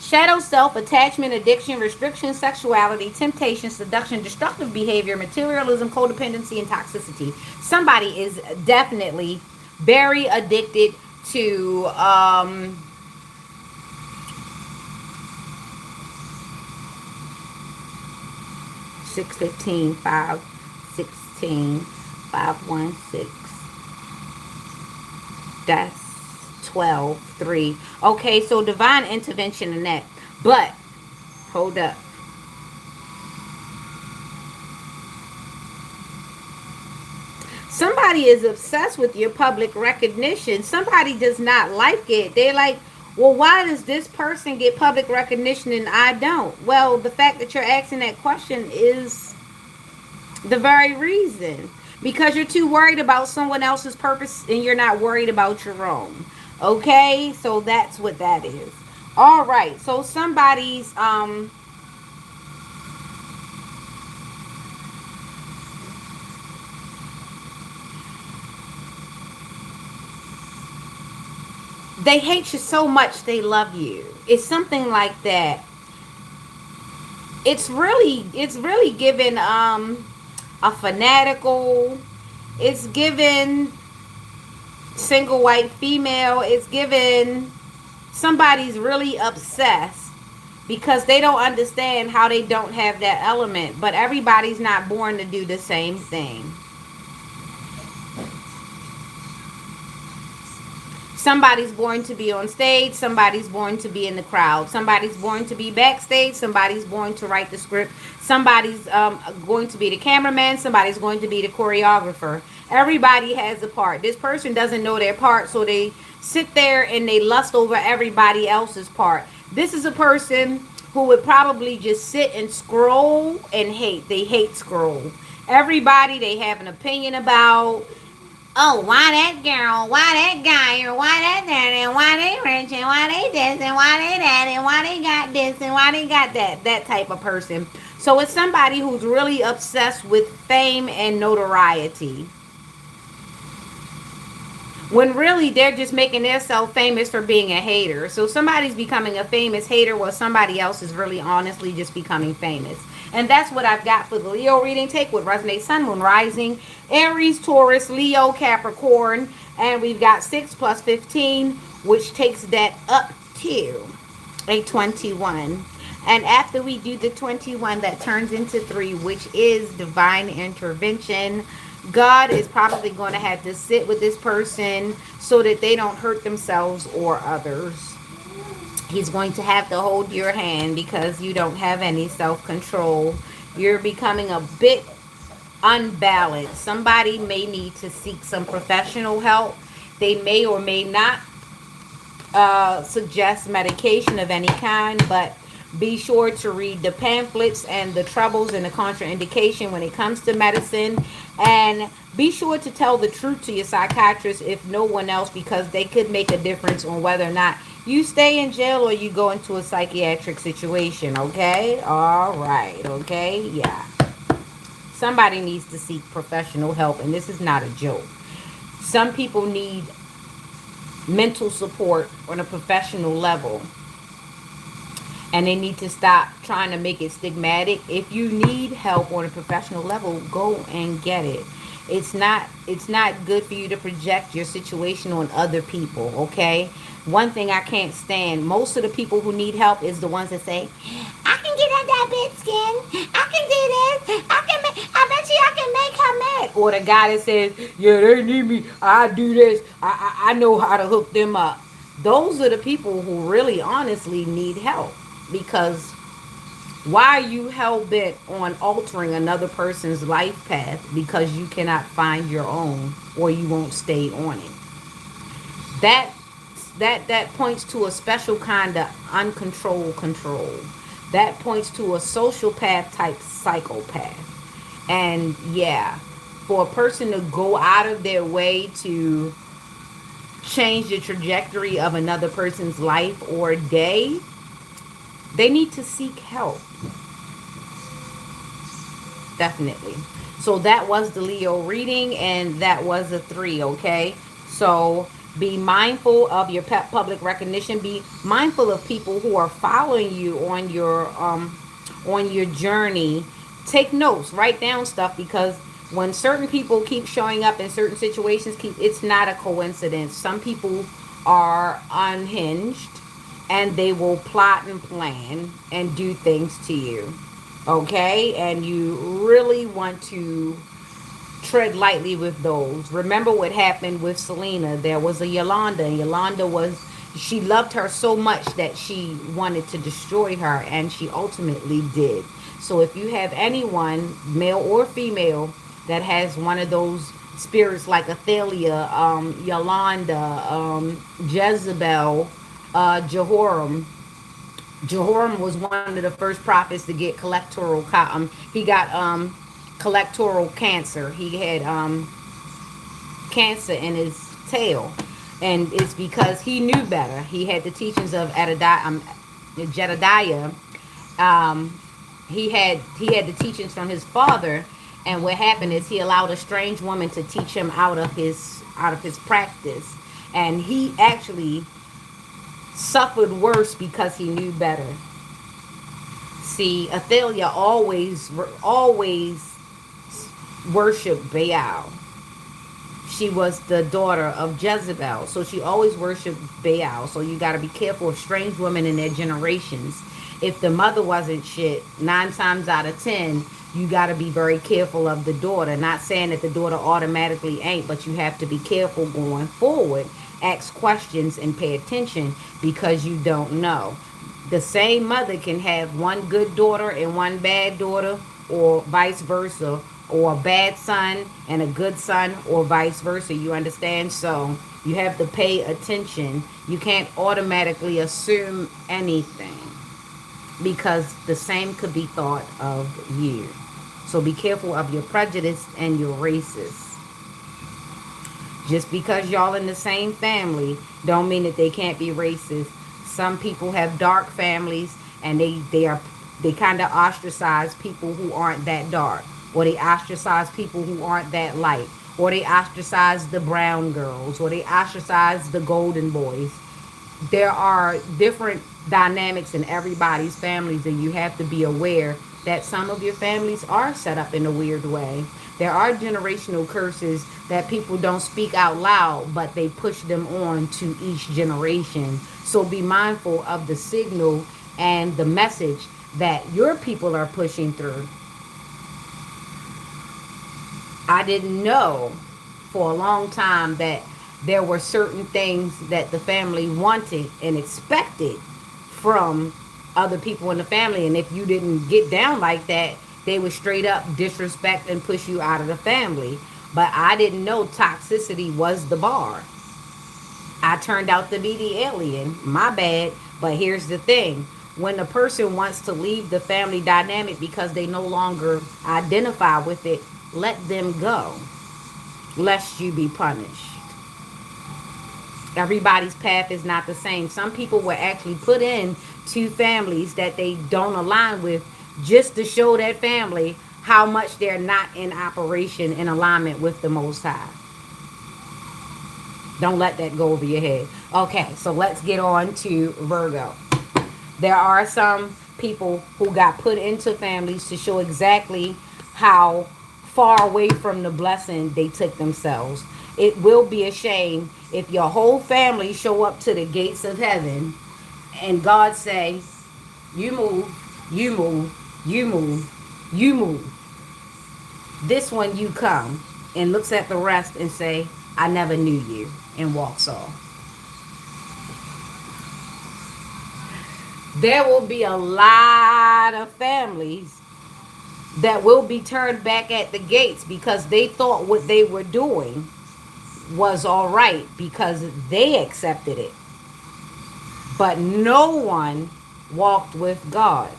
Shadow self, attachment, addiction, restriction, sexuality, temptation, seduction, destructive behavior, materialism, codependency, and toxicity. Somebody is definitely very addicted to 615 516 516. That's 12 3. Okay, so divine intervention in that. But hold up. Somebody is obsessed with your public recognition. Somebody does not like it. They're like, well, why does this person get public recognition and I don't? Well, the fact that you're asking that question is the very reason. Because you're too worried about someone else's purpose and you're not worried about your own. Okay? So that's what that is. All right. So somebody's they hate you so much they love you. It's something like that. It's really given a fanatical, it's given single white female, it's given somebody's really obsessed because they don't understand how they don't have that element, but everybody's not born to do the same thing. Somebody's born to be on stage, somebody's born to be in the crowd, somebody's born to be backstage, somebody's born to write the script, somebody's going to be the cameraman, somebody's going to be the choreographer. Everybody has a part. This person doesn't know their part, so they sit there and they lust over everybody else's part. This is a person who would probably just sit and scroll and hate. They hate scroll. Everybody they have an opinion about. Oh, why that girl? Why that guy? Or why that and why they rich? And why they this? And why they that? And why they got this? And why they got that? That type of person. So it's somebody who's really obsessed with fame and notoriety. When really they're just making themselves famous for being a hater. So somebody's becoming a famous hater while somebody else is really honestly just becoming famous. And that's what I've got for the Leo reading. Take what resonates. Sun, Moon, Rising, Aries, Taurus, Leo, Capricorn. And we've got 6 plus 15, which takes that up to a 21. And after we do the 21, that turns into 3, which is divine intervention. God is probably going to have to sit with this person so that they don't hurt themselves or others. He's going to have to hold your hand because you don't have any self-control. You're becoming a bit unbalanced. Somebody may need to seek some professional help. They may or may not suggest medication of any kind, but be sure to read the pamphlets and the troubles and the contraindication when it comes to medicine. And be sure to tell the truth to your psychiatrist if no one else, because they could make a difference on whether or not you stay in jail or you go into a psychiatric situation. Okay? All right. Okay? Yeah. Somebody needs to seek professional help, and this is not a joke. Some people need mental support on a professional level, and they need to stop trying to make it stigmatic. If you need help on a professional level, go and get it. It's not good for you to project your situation on other people, okay? One thing I can't stand, most of the people who need help is the ones that say, I can get out that bit skin. I can do this. I bet you I can make her mad. Or the guy that says, yeah, they need me. I do this. I know how to hook them up. Those are the people who really honestly need help. Because why are you hell-bent on altering another person's life path because you cannot find your own, or you won't stay on it? That points to a special kind of uncontrolled control. That points to a sociopath type psychopath. And yeah, for a person to go out of their way to change the trajectory of another person's life or day, they need to seek help. Definitely. So that was the Leo reading, and that was a 3, okay? So Be mindful of your public recognition. Be mindful of people who are following you on your journey. Take notes, write down stuff, because when certain people keep showing up in certain situations, it's not a coincidence. Some people are unhinged, and they will plot and plan and do things to you. Okay? And you really want to tread lightly with those. Remember what happened with Selena. There was a Yolanda, and Yolanda was, she loved her so much that she wanted to destroy her, and she ultimately did. So if you have anyone, male or female, that has one of those spirits like Athelia, Yolanda, Jezebel, Jehoram. Jehoram was one of the first prophets to get he got collectoral cancer. He had cancer in his tail, and it's because he knew better. He had the teachings of Jedediah. Um, he had the teachings from his father, and what happened is he allowed a strange woman to teach him out of his practice, and he actually suffered worse because he knew better. See, Athaliah always worshiped Baal. She was the daughter of Jezebel, so she always worshipped Baal. So you got to be careful of strange women in their generations. If the mother wasn't shit, 9 times out of 10, you got to be very careful of the daughter. Not saying that the daughter automatically ain't, but you have to be careful going forward. Ask questions and pay attention, because you don't know. The same mother can have one good daughter and one bad daughter, or vice versa, or a bad son and a good son, or vice versa. You understand? So you have to pay attention. You can't automatically assume anything, because the same could be thought of you. So be careful of your prejudice and your races. Just because y'all in the same family don't mean that they can't be racist. Some people have dark families, and they kind of ostracize people who aren't that dark, or they ostracize people who aren't that light, or they ostracize the brown girls, or they ostracize the golden boys. There are different dynamics in everybody's families, and you have to be aware that some of your families are set up in a weird way. There are generational curses that people don't speak out loud, but they push them on to each generation. So be mindful of the signal and the message that your people are pushing through. I didn't know for a long time that there were certain things that the family wanted and expected from other people in the family. And if you didn't get down like that, they would straight up disrespect and push you out of the family. But I didn't know toxicity was the bar. I turned out to be the alien. My bad. But here's the thing. When a person wants to leave the family dynamic because they no longer identify with it, let them go, lest you be punished. Everybody's path is not the same. Some people were actually put in to families that they don't align with, just to show that family how much they're not in operation in alignment with the Most High. Don't let that go over your head. Okay, so let's get on to Virgo. There are some people who got put into families to show exactly how far away from the blessing they took themselves. It will be a shame if your whole family show up to the gates of heaven and God say, you move, you move, you move, you move. This one you come, and looks at the rest and say, I never knew you, and walks off. There will be a lot of families that will be turned back at the gates because they thought what they were doing was all right because they accepted it. But no one walked with God.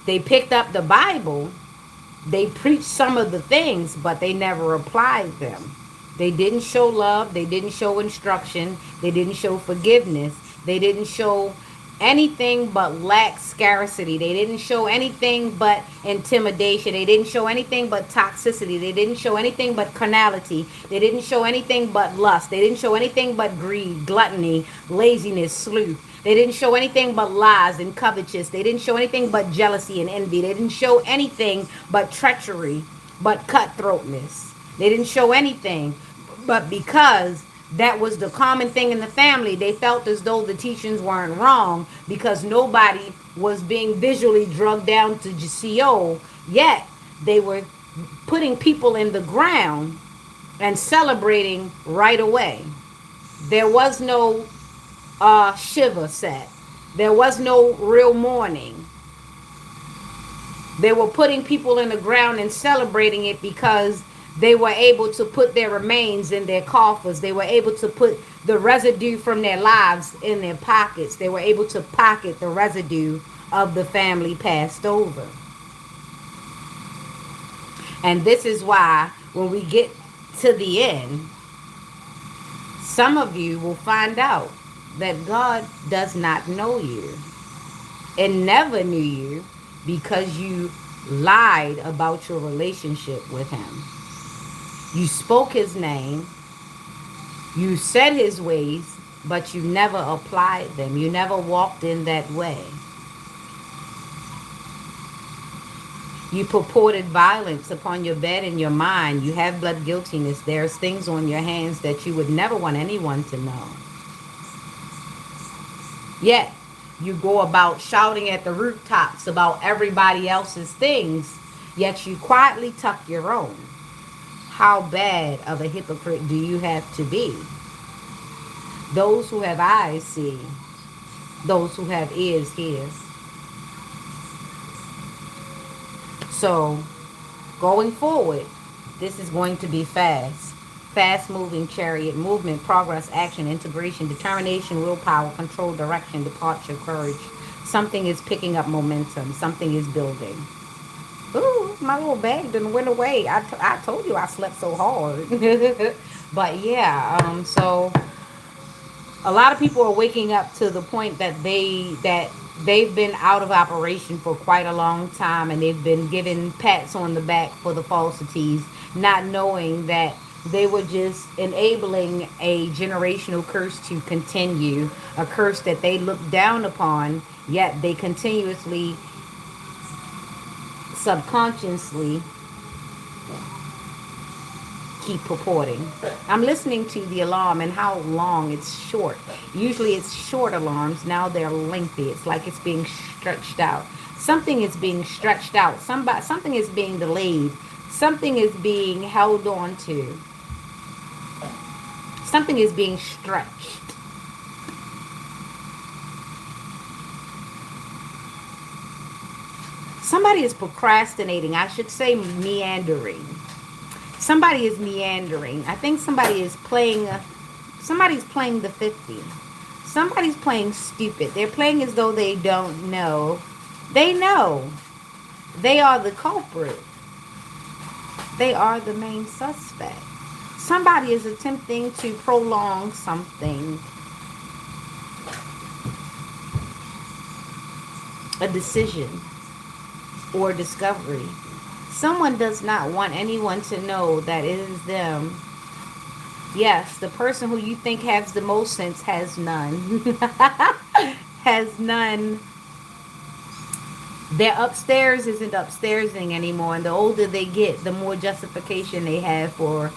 They picked up the Bible, they preached some of the things, but they never applied them. They didn't show love, they didn't show instruction, they didn't show forgiveness, they didn't show anything but lack, scarcity. They didn't show anything but intimidation. They didn't show anything but toxicity. They didn't show anything but carnality. They didn't show anything but lust. They didn't show anything but greed, gluttony, laziness, sloth. They didn't show anything but lies and covetous. They didn't show anything but jealousy and envy. They didn't show anything but treachery, but cutthroatness. They didn't show anything. But because that was the common thing in the family, they felt as though the teachings weren't wrong because nobody was being visually drugged down to CO. Yet they were putting people in the ground and celebrating right away. There was no Shiva set. There was no real mourning. They were putting people in the ground and celebrating it because they were able to put their remains in their coffers. They were able to put the residue from their lives in their pockets. They were able to pocket the residue of the family passed over. And this is why when we get to the end, some of you will find out that God does not know you and never knew you because you lied about your relationship with him. You spoke his name, you said his ways, but you never applied them. You never walked in that way. You purported violence upon your bed and your mind. You have blood guiltiness. There's things on your hands that you would never want anyone to know. Yet, you go about shouting at the rooftops about everybody else's things, yet you quietly tuck your own. How bad of a hypocrite do you have to be? Those who have eyes see. Those who have ears hear. So, going forward, this is going to be fast. Fast-moving chariot, movement, progress, action, integration, determination, willpower, control, direction, departure, courage. Something is picking up momentum. Something is building. Ooh, my little bag didn't went away. I told you I slept so hard. But yeah, so a lot of people are waking up to the point that they've been out of operation for quite a long time, and they've been given pats on the back for the falsities, not knowing that they were just enabling a generational curse to continue, a curse that they look down upon, yet they continuously, subconsciously keep purporting. I'm listening to the alarm and how long it's short. Usually it's short alarms. Now they're lengthy. It's like it's being stretched out. Something is being stretched out. Something is being delayed. Something is being held on to. Something is being stretched. Somebody is procrastinating. I should say meandering. Somebody is meandering. I think somebody's playing the 50. Somebody's playing stupid. They're playing as though they don't know. They know. They are the culprit. They are the main suspect. Somebody is attempting to prolong something. A decision or discovery. Someone does not want anyone to know that it is them. Yes, the person who you think has the most sense has none. Has none. Their upstairs isn't upstairsing anymore. And the older they get, the more justification they have for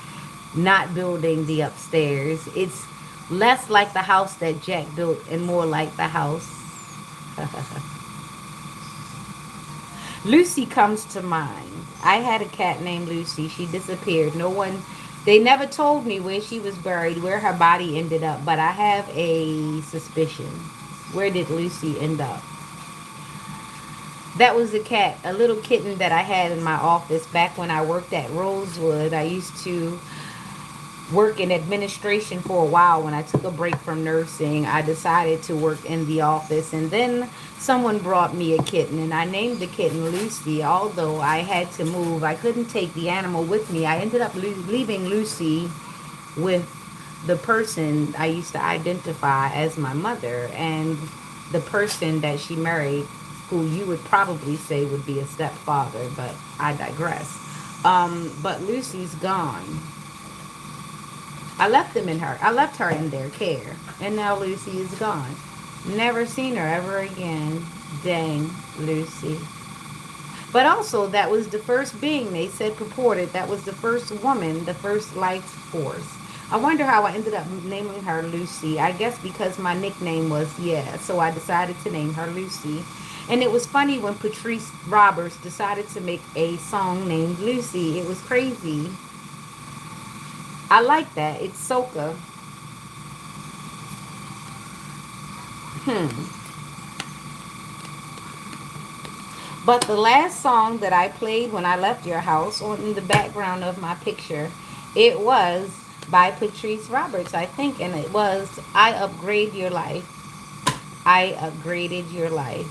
not building the upstairs. It's less like the house that Jack built and more like the house. Lucy comes to mind. I had a cat named Lucy. She disappeared. They never told me where she was buried, where her body ended up, but I have a suspicion. Where did Lucy end up? That was a cat, a little kitten that I had in my office back when I worked at Rosewood. I used to work in administration for a while. When I took a break from nursing, I decided to work in the office, and then someone brought me a kitten, and I named the kitten Lucy. Although I had to move, I couldn't take the animal with me. I ended up leaving Lucy with the person I used to identify as my mother, and the person that she married, who you would probably say would be a stepfather, but I digress. But Lucy's gone. I left her in their care. And now Lucy is gone. Never seen her ever again. Dang, Lucy. But also, that was the first being, they said, purported, that was the first woman, the first life force. I wonder how I ended up naming her Lucy. I guess because my nickname was, yeah, so I decided to name her Lucy. And it was funny when Patrice Roberts decided to make a song named Lucy. It was crazy. I like that. It's soca. Hmm. But the last song that I played when I left your house, on in the background of my picture, it was by Patrice Roberts, I think, and it was I Upgrade Your Life. I Upgraded Your Life.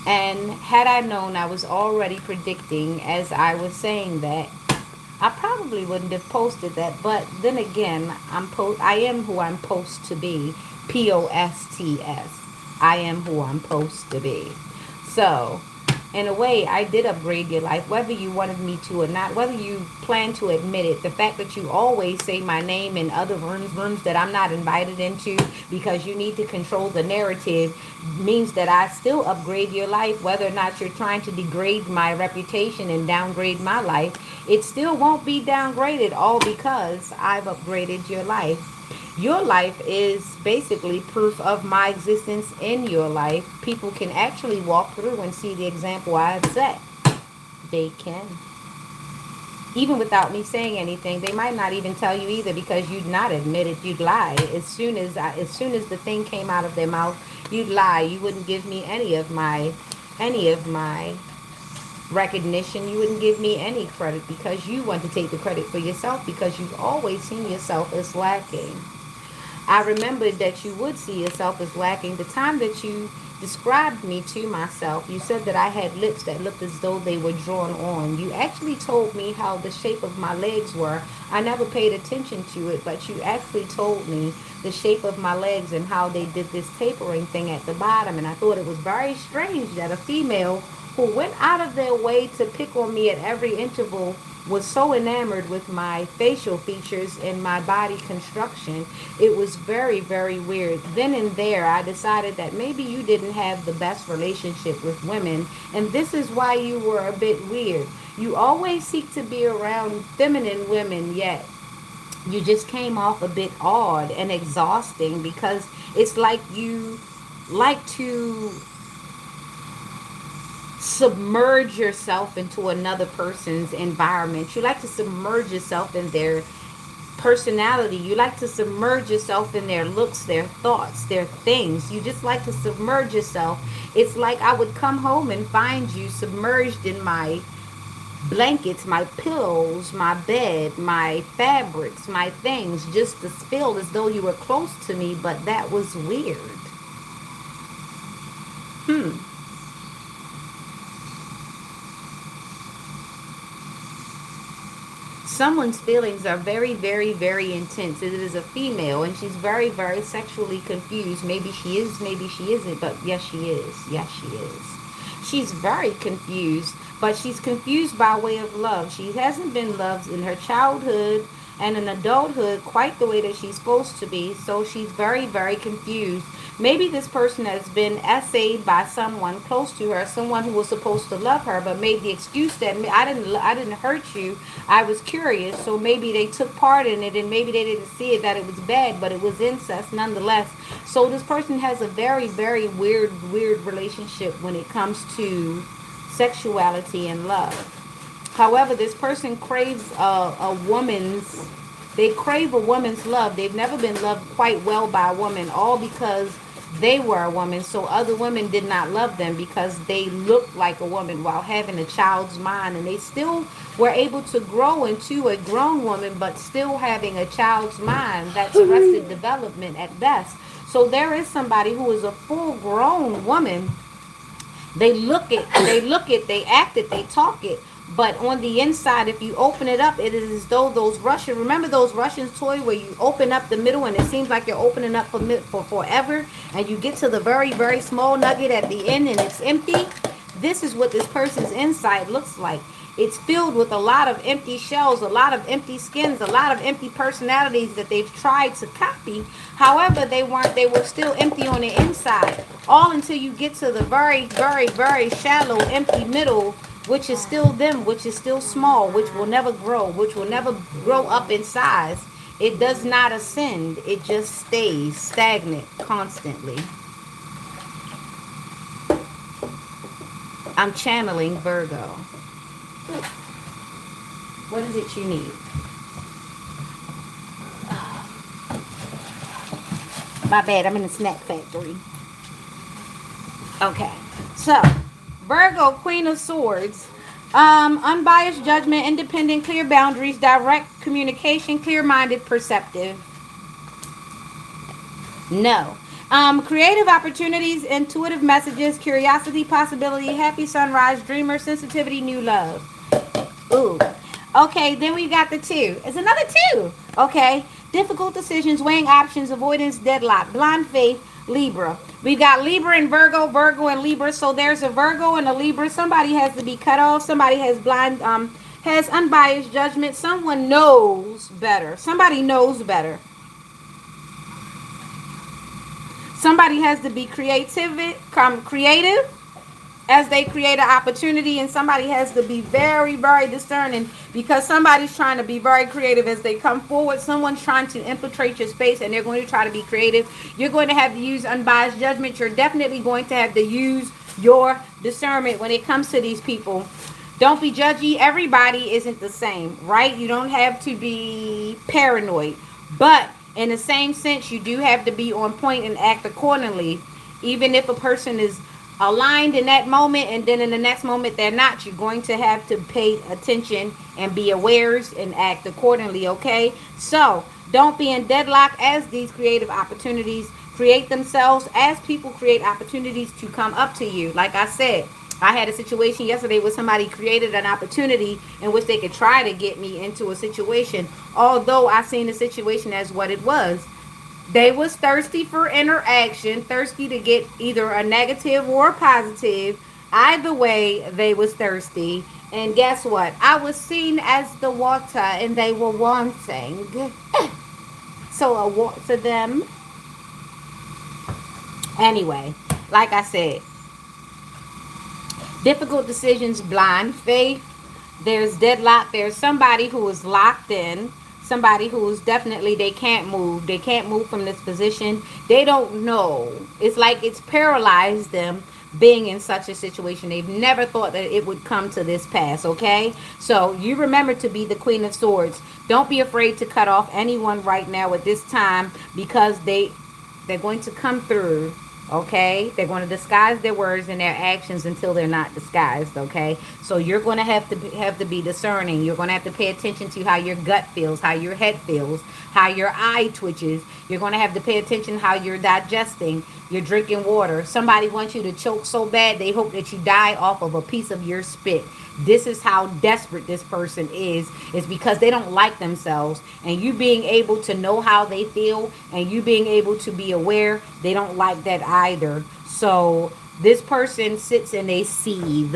And had I known, I was already predicting as I was saying that, I probably wouldn't have posted that. But then again, I am who I'm supposed to be. POSTS. I am who I'm supposed to be. So, in a way, I did upgrade your life, whether you wanted me to or not, whether you plan to admit it. The fact that you always say my name in other rooms that I'm not invited into because you need to control the narrative means that I still upgrade your life, whether or not you're trying to degrade my reputation and downgrade my life. It still won't be downgraded, all because I've upgraded your life. Your life is basically proof of my existence in your life. People can actually walk through and see the example I have set. They can. Even without me saying anything, they might not even tell you either because you'd not admit it. You'd lie. As soon as the thing came out of their mouth, you'd lie. You wouldn't give me any of my recognition. You wouldn't give me any credit because you want to take the credit for yourself because you've always seen yourself as lacking. I remembered that you would see yourself as lacking. The time that you described me to myself, you said that I had lips that looked as though they were drawn on. You actually told me how the shape of my legs were. I never paid attention to it, but you actually told me the shape of my legs and how they did this tapering thing at the bottom. And I thought it was very strange that a female who went out of their way to pick on me at every interval was so enamored with my facial features and my body construction. It was very, very weird. Then and there, I decided that maybe you didn't have the best relationship with women, and this is why you were a bit weird. You always seek to be around feminine women, yet you just came off a bit odd and exhausting because it's like you like to submerge yourself into another person's environment. You like to submerge yourself in their personality. You like to submerge yourself in their looks, their thoughts, their things. You just like to submerge yourself. It's like I would come home and find you submerged in my blankets, my pillows, my bed, my fabrics, my things, just to feel as though you were close to me, but that was weird. Hmm. Someone's feelings are very, very, very intense. It is a female, and she's very, very sexually confused. Maybe she is, maybe she isn't, but yes, she is. Yes, she is. She's very confused, but she's confused by way of love. She hasn't been loved in her childhood and in adulthood quite the way that she's supposed to be, so she's very, very confused. Maybe this person has been essayed by someone close to her, someone who was supposed to love her, but made the excuse that I didn't hurt you. I was curious, so maybe they took part in it, and maybe they didn't see it that it was bad, but it was incest nonetheless. So this person has a very, very weird relationship when it comes to sexuality and love. However, this person craves they crave a woman's love. They've never been loved quite well by a woman, all because they were a woman. So other women did not love them because they looked like a woman while having a child's mind. And they still were able to grow into a grown woman, but still having a child's mind. That's arrested development at best. So there is somebody who is a full grown woman. They look it, they act it, they talk it, But on the inside, if you open it up, it is as though those Russian, remember those Russian toy where you open up the middle and it seems like you're opening up for forever, and you get to the very, very small nugget at the end and it's empty? This is what this person's inside looks like. It's filled with a lot of empty shells, a lot of empty skins, a lot of empty personalities that they've tried to copy. However, they were still empty on the inside. All until you get to the very, very, very shallow, empty middle, which is still them, which is still small, which will never grow, which will never grow up in size. It does not ascend. It just stays stagnant constantly. I'm channeling Virgo. What is it you need? My bad, I'm in the snack factory. Okay, so Virgo, Queen of Swords. Unbiased judgment, independent, clear boundaries, direct communication, clear-minded, perceptive. No. Creative opportunities, intuitive messages, curiosity, possibility, happy sunrise, dreamer, sensitivity, new love. Ooh. Okay, then we got the 2. It's another 2. Okay. Difficult decisions, weighing options, avoidance, deadlock, blind faith, Libra. We got Libra and Virgo, Virgo and Libra. So there's a Virgo and a Libra. Somebody has to be cut off. Somebody has has unbiased judgment. Someone knows better. Somebody knows better. Somebody has to be creative as they create an opportunity, and somebody has to be very, very discerning because somebody's trying to be very creative as they come forward. Someone's trying to infiltrate your space and they're going to try to be creative. You're going to have to use unbiased judgment. You're definitely going to have to use your discernment when it comes to these people. Don't be judgy. Everybody isn't the same, right? You don't have to be paranoid, but in the same sense, you do have to be on point and act accordingly. Even if a person is aligned in that moment and then in the next moment they're not, you're going to have to pay attention and be aware and act accordingly, okay? So don't be in deadlock as these creative opportunities create themselves, as people create opportunities to come up to you. Like I said, I had a situation yesterday where somebody created an opportunity in which they could try to get me into a situation, although I seen the situation as what it was. They was thirsty for interaction, thirsty to get either a negative or a positive. Either way, they was thirsty. And guess what? I was seen as the water and they were wanting. So I walked to them. Anyway, like I said, difficult decisions, blind faith. There's deadlock. There's somebody who is locked in. Somebody who's definitely, they can't move. They can't move from this position. They don't know. It's like it's paralyzed them being in such a situation. They've never thought that it would come to this pass, okay? So you remember to be the Queen of Swords. Don't be afraid to cut off anyone right now at this time because they're going to come through. Okay, they're going to disguise their words and their actions until they're not disguised. Okay, so you're going to have to be discerning. You're going to have to pay attention to how your gut feels, how your head feels, how your eye twitches. You're going to have to pay attention how you're digesting. You're drinking water. Somebody wants you to choke so bad they hope that you die off of a piece of your spit. This is how desperate this person is because they don't like themselves, and you being able to know how they feel and you being able to be aware, they don't like that either. So this person sits and they seethe.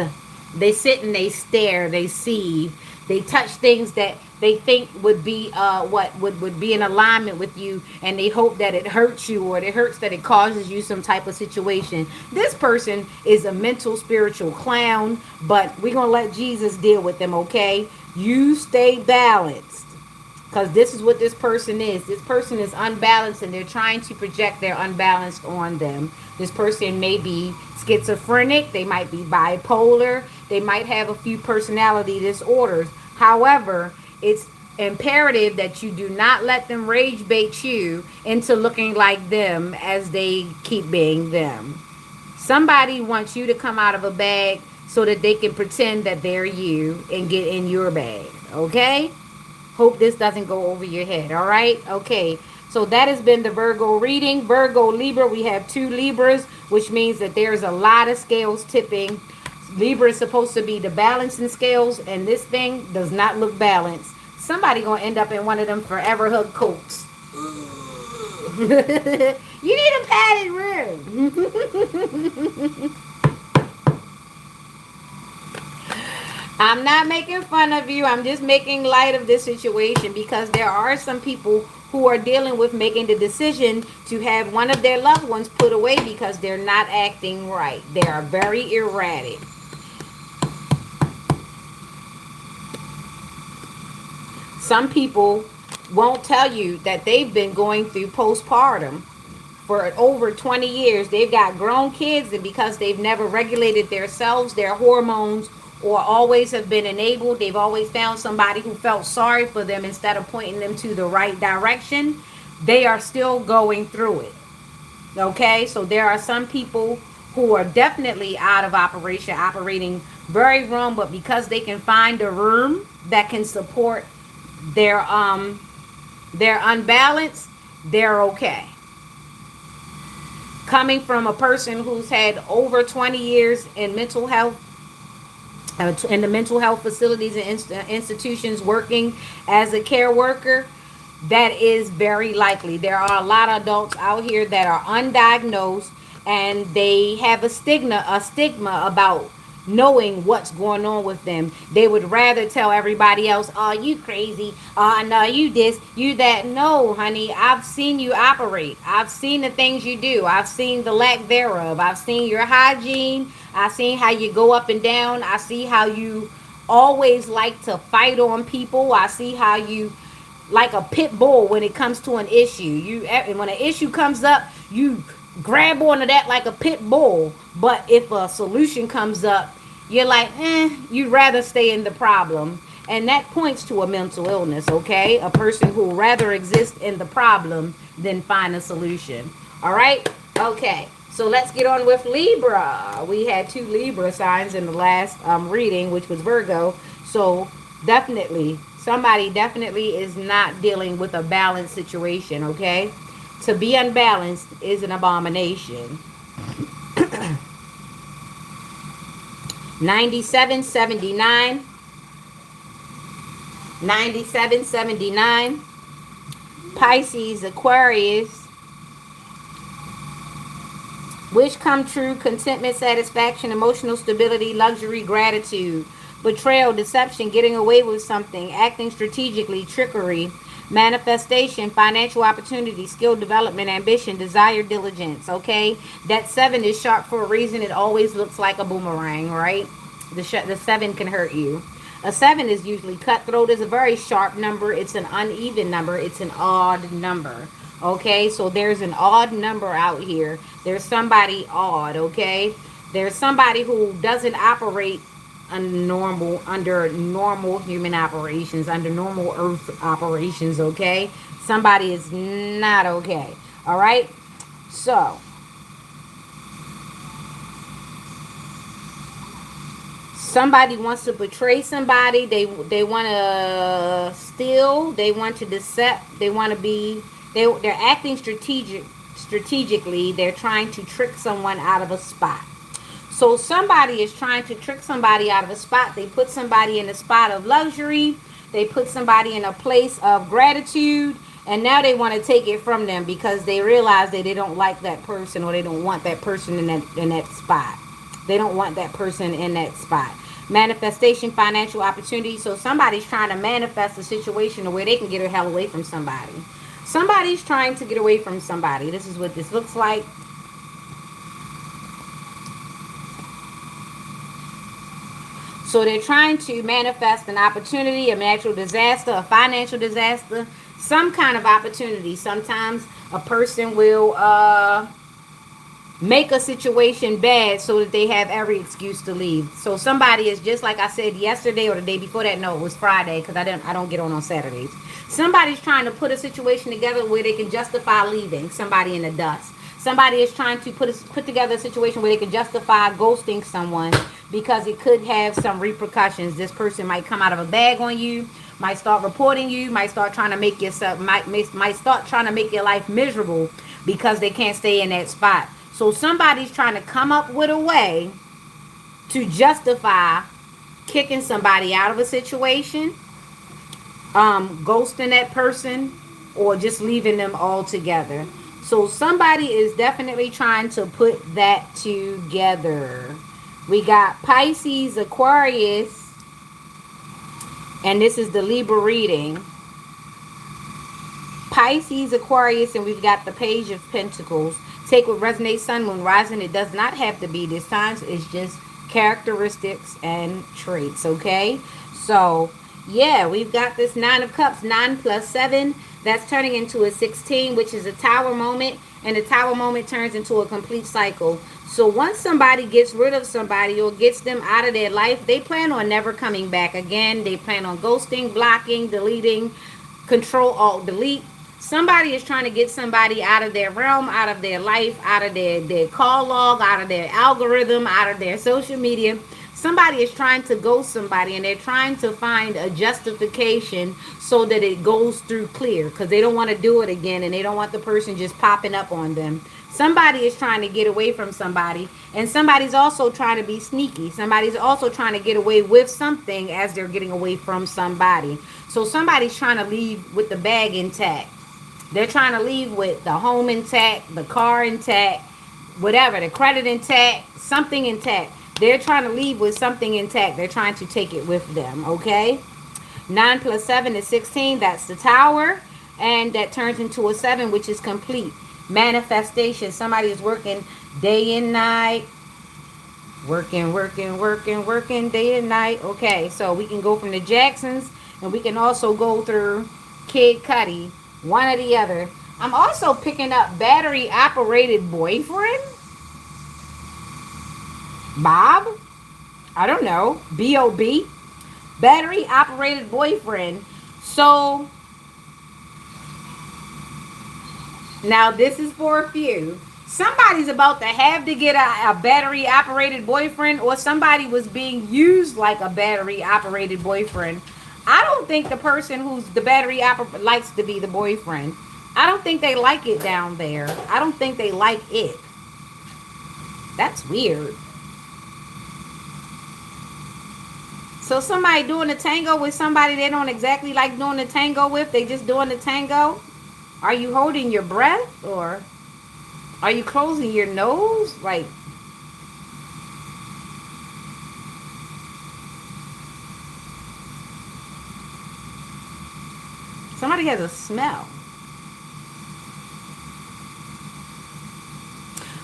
They sit and they stare, they seethe. They touch things that they think would be what would be in alignment with you, and they hope that it hurts you, or it hurts that it causes you some type of situation. This person is a mental spiritual clown, but we're gonna let Jesus deal with them, okay? You stay balanced, because this is what this person is. This person is unbalanced and they're trying to project their unbalanced on them. This person may be schizophrenic, they might be bipolar, they might have a few personality disorders. However, it's imperative that you do not let them rage bait you into looking like them as they keep being them. Somebody wants you to come out of a bag so that they can pretend that they're you and get in your bag. Okay? Hope this doesn't go over your head. All right? Okay. So that has been the Virgo reading. Virgo, Libra. We have 2 Libras, which means that there's a lot of scales tipping. Libra is supposed to be the balancing scales, and this thing does not look balanced. Somebody gonna end up in one of them forever hug coats. You need a padded room. I'm not making fun of you. I'm just making light of this situation because there are some people who are dealing with making the decision to have one of their loved ones put away because they're not acting right. They are very erratic. Some people won't tell you that they've been going through postpartum for over 20 years. They've got grown kids, and because they've never regulated themselves, their hormones, or always have been enabled, they've always found somebody who felt sorry for them instead of pointing them to the right direction. They are still going through it. Okay, so there are some people who are definitely out of operation, operating very wrong, but because they can find a room that can support their unbalance, they're okay. Coming from a person who's had over 20 years in mental health, in the mental health facilities and institutions, working as a care worker, that is very likely. There are a lot of adults out here that are undiagnosed, and they have a stigma about knowing what's going on with them. They would rather tell everybody else, "Oh, you crazy. Oh, no, you this, you that." No, honey, I've seen you operate. I've seen the things you do. I've seen the lack thereof. I've seen your hygiene. I've seen how you go up and down. I see how you always like to fight on people. I see how you like a pit bull when it comes to an issue. When an issue comes up, you grab onto that like a pit bull. But if a solution comes up, you're like, you'd rather stay in the problem. And that points to a mental illness, okay? A person who rather exist in the problem than find a solution. All right? Okay. So let's get on with Libra. We had 2 Libra signs in the last reading, which was Virgo. So definitely, somebody definitely is not dealing with a balanced situation, okay? To be unbalanced is an abomination. 9779. 9779. Pisces, Aquarius. Wish come true, contentment, satisfaction, emotional stability, luxury, gratitude. Betrayal, deception, getting away with something, acting strategically, trickery, manifestation, financial opportunity, skill development, ambition, desire, diligence. Okay, that 7 is sharp for a reason. It always looks like a boomerang, right? The 7 can hurt you. A 7 is usually cutthroat. It's a very sharp number. It's an uneven number. It's an odd number. Okay, so there's an odd number out here. There's somebody odd. Okay, there's somebody who doesn't operate under normal human operations, under normal earth operations. Okay, somebody is not okay. All right, so somebody wants to betray somebody. They want to steal, they want to decept, they want to be, they're acting strategically. They're trying to trick someone out of a spot. So somebody is trying to trick somebody out of a spot. They put somebody in a spot of luxury. They put somebody in a place of gratitude. And now they want to take it from them because they realize that they don't like that person, or they don't want that person in that spot. They don't want that person in that spot. Manifestation, financial opportunity. So somebody's trying to manifest a situation where they can get the hell away from somebody. Somebody's trying to get away from somebody. This is what this looks like. So they're trying to manifest an opportunity, a natural disaster, a financial disaster, some kind of opportunity. Sometimes a person will make a situation bad so that they have every excuse to leave. So somebody is, just like I said yesterday or the day before that. No, it was Friday, because I don't get on Saturdays. Somebody's trying to put a situation together where they can justify leaving somebody in the dust. Somebody is trying to put together a situation where they can justify ghosting someone because it could have some repercussions. This person might come out of a bag on you, might start reporting you, might start trying to make yourself, might start trying to make your life miserable because they can't stay in that spot. So somebody's trying to come up with a way to justify kicking somebody out of a situation, ghosting that person, or just leaving them altogether. So somebody is definitely trying to put that together. We got Pisces, Aquarius, and this is the Libra reading. Pisces, Aquarius, and we've got the Page of Pentacles. Take what resonates, Sun, Moon, Rising. It does not have to be this time. It's just characteristics and traits, okay? So, yeah, we've got this 9 of Cups, 9 plus 7. That's turning into a 16, which is a Tower moment. And the Tower moment turns into a complete cycle. So once somebody gets rid of somebody or gets them out of their life, they plan on never coming back again. They plan on ghosting, blocking, deleting, Control, Alt, Delete. Somebody is trying to get somebody out of their realm, out of their life, out of their call log, out of their algorithm, out of their social media. Somebody is trying to ghost somebody, and they're trying to find a justification so that it goes through clear, because they don't want to do it again, and they don't want the person just popping up on them. Somebody is trying to get away from somebody, and somebody's also trying to be sneaky. Somebody's also trying to get away with something as they're getting away from somebody. So somebody's trying to leave with the bag intact. They're trying to leave with the home intact, the car intact, whatever, the credit intact, something intact. They're trying to leave with something intact. They're trying to take it with them, okay? 9 plus 7 is 16. That's the Tower. And that turns into a 7, which is complete. Manifestation. Somebody is working day and night. Working day and night. Okay, so we can go from the Jacksons, and we can also go through Kid Cudi. One or the other. I'm also picking up battery operated boyfriend. Bob. I don't know. B.O.B. Battery operated boyfriend. So now this is for a few. Somebody's about to have to get a battery operated boyfriend, or somebody was being used like a battery operated boyfriend. I don't think the person who's the battery likes to be the boyfriend. I don't think they like it down there. I don't think they like it. That's weird. So somebody doing a tango with somebody they don't exactly like doing the tango with. They just doing the tango. Are you holding your breath, or are you closing your nose? Like, somebody has a smell.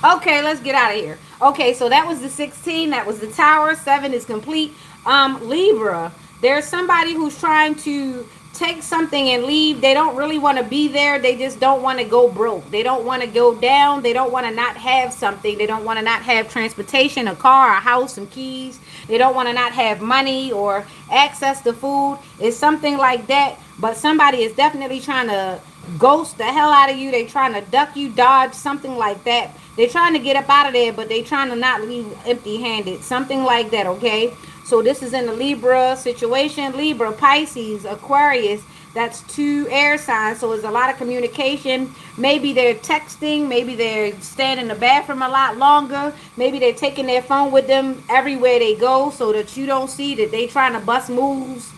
Okay, let's get out of here. Okay, so that was the 16. That was the Tower. 7 is complete. Libra. There's somebody who's trying to take something and leave. They don't really want to be there. They just don't want to go broke. They don't want to go down. They don't want to not have something. They don't want to not have transportation, a car, a house, some keys. They don't want to not have money or access to food. It's something like that. But somebody is definitely trying to ghost the hell out of you. They're trying to duck you, dodge, something like that. They're trying to get up out of there, but they're trying to not leave empty-handed. Something like that, okay? So this is in the Libra situation. Libra, Pisces, Aquarius. That's 2 air signs. So there's a lot of communication. Maybe they're texting. Maybe they're staying in the bathroom a lot longer. Maybe they're taking their phone with them everywhere they go so that you don't see that they trying to bust moves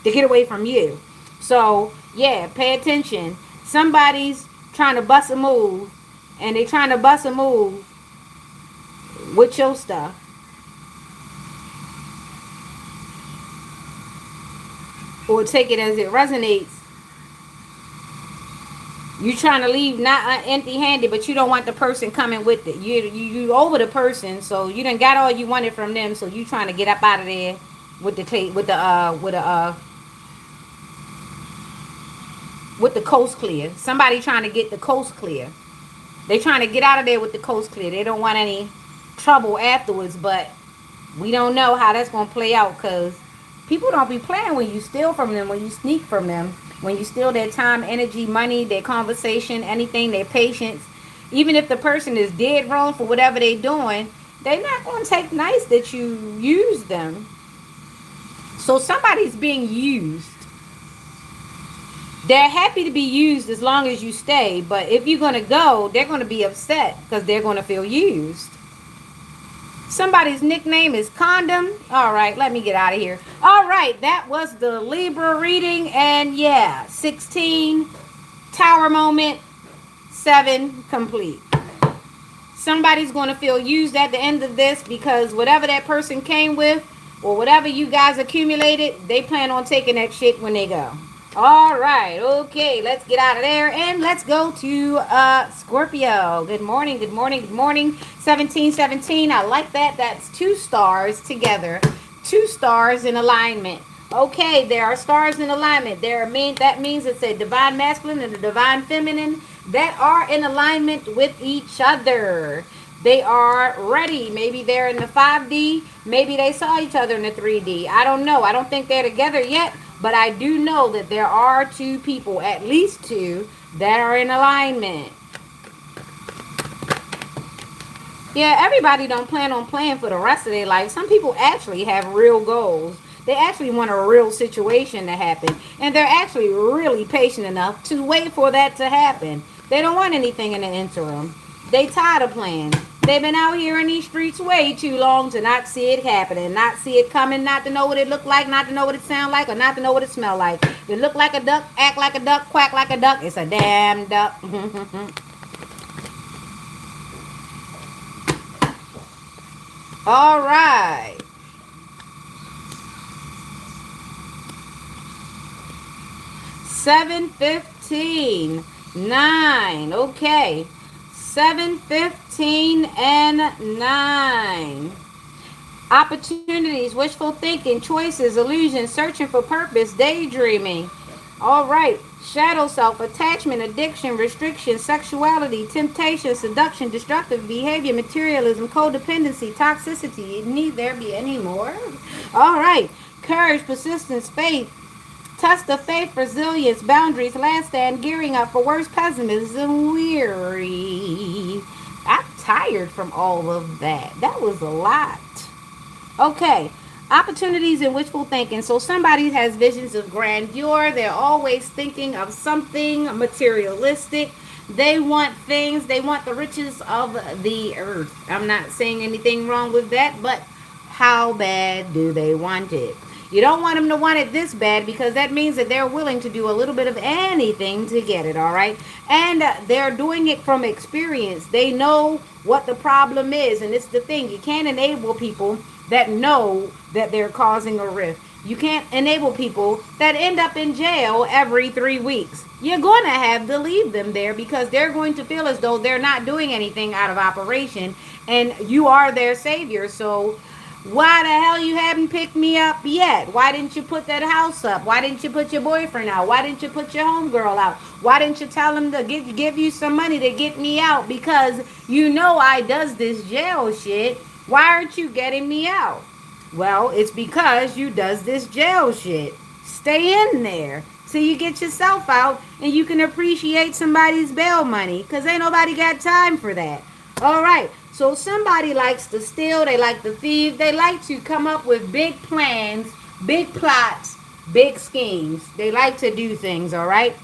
to get away from you. So, yeah, pay attention. Somebody's trying to bust a move, and they're trying to bust a move with your stuff. Or take it as it resonates. You trying to leave not empty-handed, but you don't want the person coming with it. You over the person, so you done got all you wanted from them. So you trying to get up out of there with the coast clear. Somebody trying to get the coast clear. They trying to get out of there with the coast clear. They don't want any trouble afterwards, but we don't know how that's gonna play out, because people don't be playing when you steal from them, when you sneak from them, when you steal their time, energy, money, their conversation, anything, their patience. Even if the person is dead wrong for whatever they're doing, they're not going to take nice that you use them. So somebody's being used. They're happy to be used as long as you stay, but if you're going to go, they're going to be upset because they're going to feel used. Somebody's nickname is Condom. All right, let me get out of here. All right, that was the Libra reading. And yeah, 16, Tower moment, 7, complete. Somebody's going to feel used at the end of this because whatever that person came with or whatever you guys accumulated, they plan on taking that shit when they go. All right, okay, let's get out of there and let's go to Scorpio. Good morning, good morning, good morning. 1717, I like that. That's 2 stars together, 2 stars in alignment. Okay, there are stars in alignment. That means it's a divine masculine and a divine feminine that are in alignment with each other. They are ready. Maybe they're in the 5D. Maybe they saw each other in the 3D. I don't know. I don't think they're together yet. But I do know that there are 2 people, at least 2, that are in alignment. Yeah, everybody don't plan on playing for the rest of their life. Some people actually have real goals. They actually want a real situation to happen. And they're actually really patient enough to wait for that to happen. They don't want anything in the interim. They tired of playing. They've been out here in these streets way too long to not see it happening, not see it coming, not to know what it look like, not to know what it sound like, or not to know what it smell like. It look like a duck, act like a duck, quack like a duck. It's a damn duck. All right. 7:15, 9. Okay. 7:15 and 9. Opportunities, wishful thinking, choices, illusions, searching for purpose, daydreaming. All right. Shadow self, attachment, addiction, restriction, sexuality, temptation, seduction, destructive behavior, materialism, codependency, toxicity. Need there be any more? All right. Courage, persistence, faith, test of faith, resilience, boundaries, last stand, gearing up for worse, pessimism, weary. I'm tired from all of that. That was a lot. Okay. Opportunities and wishful thinking. So somebody has visions of grandeur. They're always thinking of something materialistic. They want things. They want the riches of the earth. I'm not saying anything wrong with that, but how bad do they want it? You don't want them to want it this bad because that means that they're willing to do a little bit of anything to get it, all right? And they're doing it from experience. They know what the problem is. And it's the thing. You can't enable people that know that they're causing a rift. You can't enable people that end up in jail every 3 weeks. You're going to have to leave them there because they're going to feel as though they're not doing anything out of operation and you are their savior. So why the hell you haven't picked me up yet? Why didn't you put that house up? Why didn't you put your boyfriend out? Why didn't you put your homegirl out? Why didn't you tell him to give you some money to get me out? Because you know I does this jail shit. Why aren't you getting me out? Well, it's because you does this jail shit. Stay in there till you get yourself out and you can appreciate somebody's bail money because ain't nobody got time for that. All right. So somebody likes to steal, they like to thieve, they like to come up with big plans, big plots, big schemes. They like to do things, all right?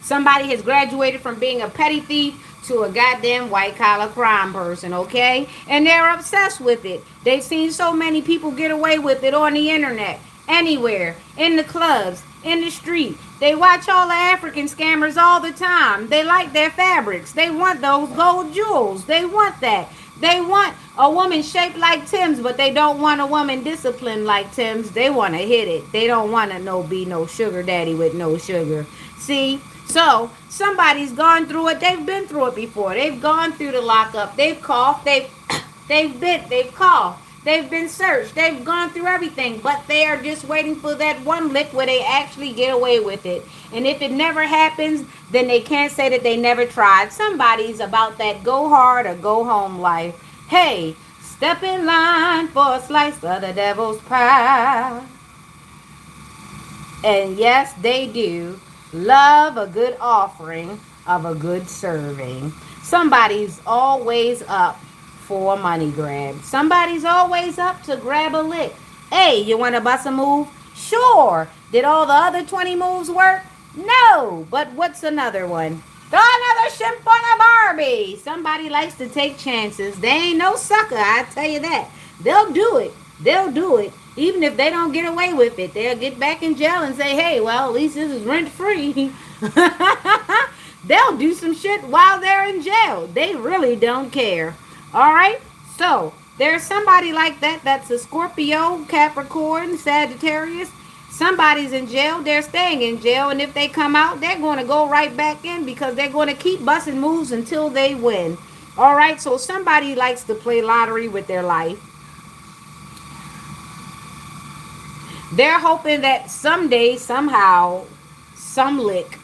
Somebody has graduated from being a petty thief to a goddamn white collar crime person, okay? And they're obsessed with it. They've seen so many people get away with it on the internet, anywhere, in the clubs, in the street. They watch all the African scammers all the time. They like their fabrics. They want those gold jewels. They want that. They want a woman shaped like Tim's, but they don't want a woman disciplined like Tim's. They want to hit it. They don't want to be no sugar daddy with no sugar. See? So somebody's gone through it. They've been through it before. They've gone through the lockup. They've coughed. They've bit. They've coughed. They've been searched. They've gone through everything, but they are just waiting for that one lick where they actually get away with it. And if it never happens, then they can't say that they never tried. Somebody's about that go hard or go home life. Hey, step in line for a slice of the devil's pie. And yes, they do love a good offering of a good serving. Somebody's always up for a money grab. Somebody's always up to grab a lick. Hey, you want to bust a move? Sure. Did all the other 20 moves work? No. But what's another one? Throw another shrimp on a Barbie. Somebody likes to take chances. They ain't no sucker, I tell you that. They'll do it. They'll do it. Even if they don't get away with it, they'll get back in jail and say, hey, well, at least this is rent free. They'll do some shit while they're in jail. They really don't care. All right? So, there's somebody like that that's a Scorpio, Capricorn, Sagittarius. Somebody's in jail, they're staying in jail, and if they come out, they're going to go right back in because they're going to keep busting moves until they win. All right, so somebody likes to play lottery with their life. They're hoping that someday, somehow, some lick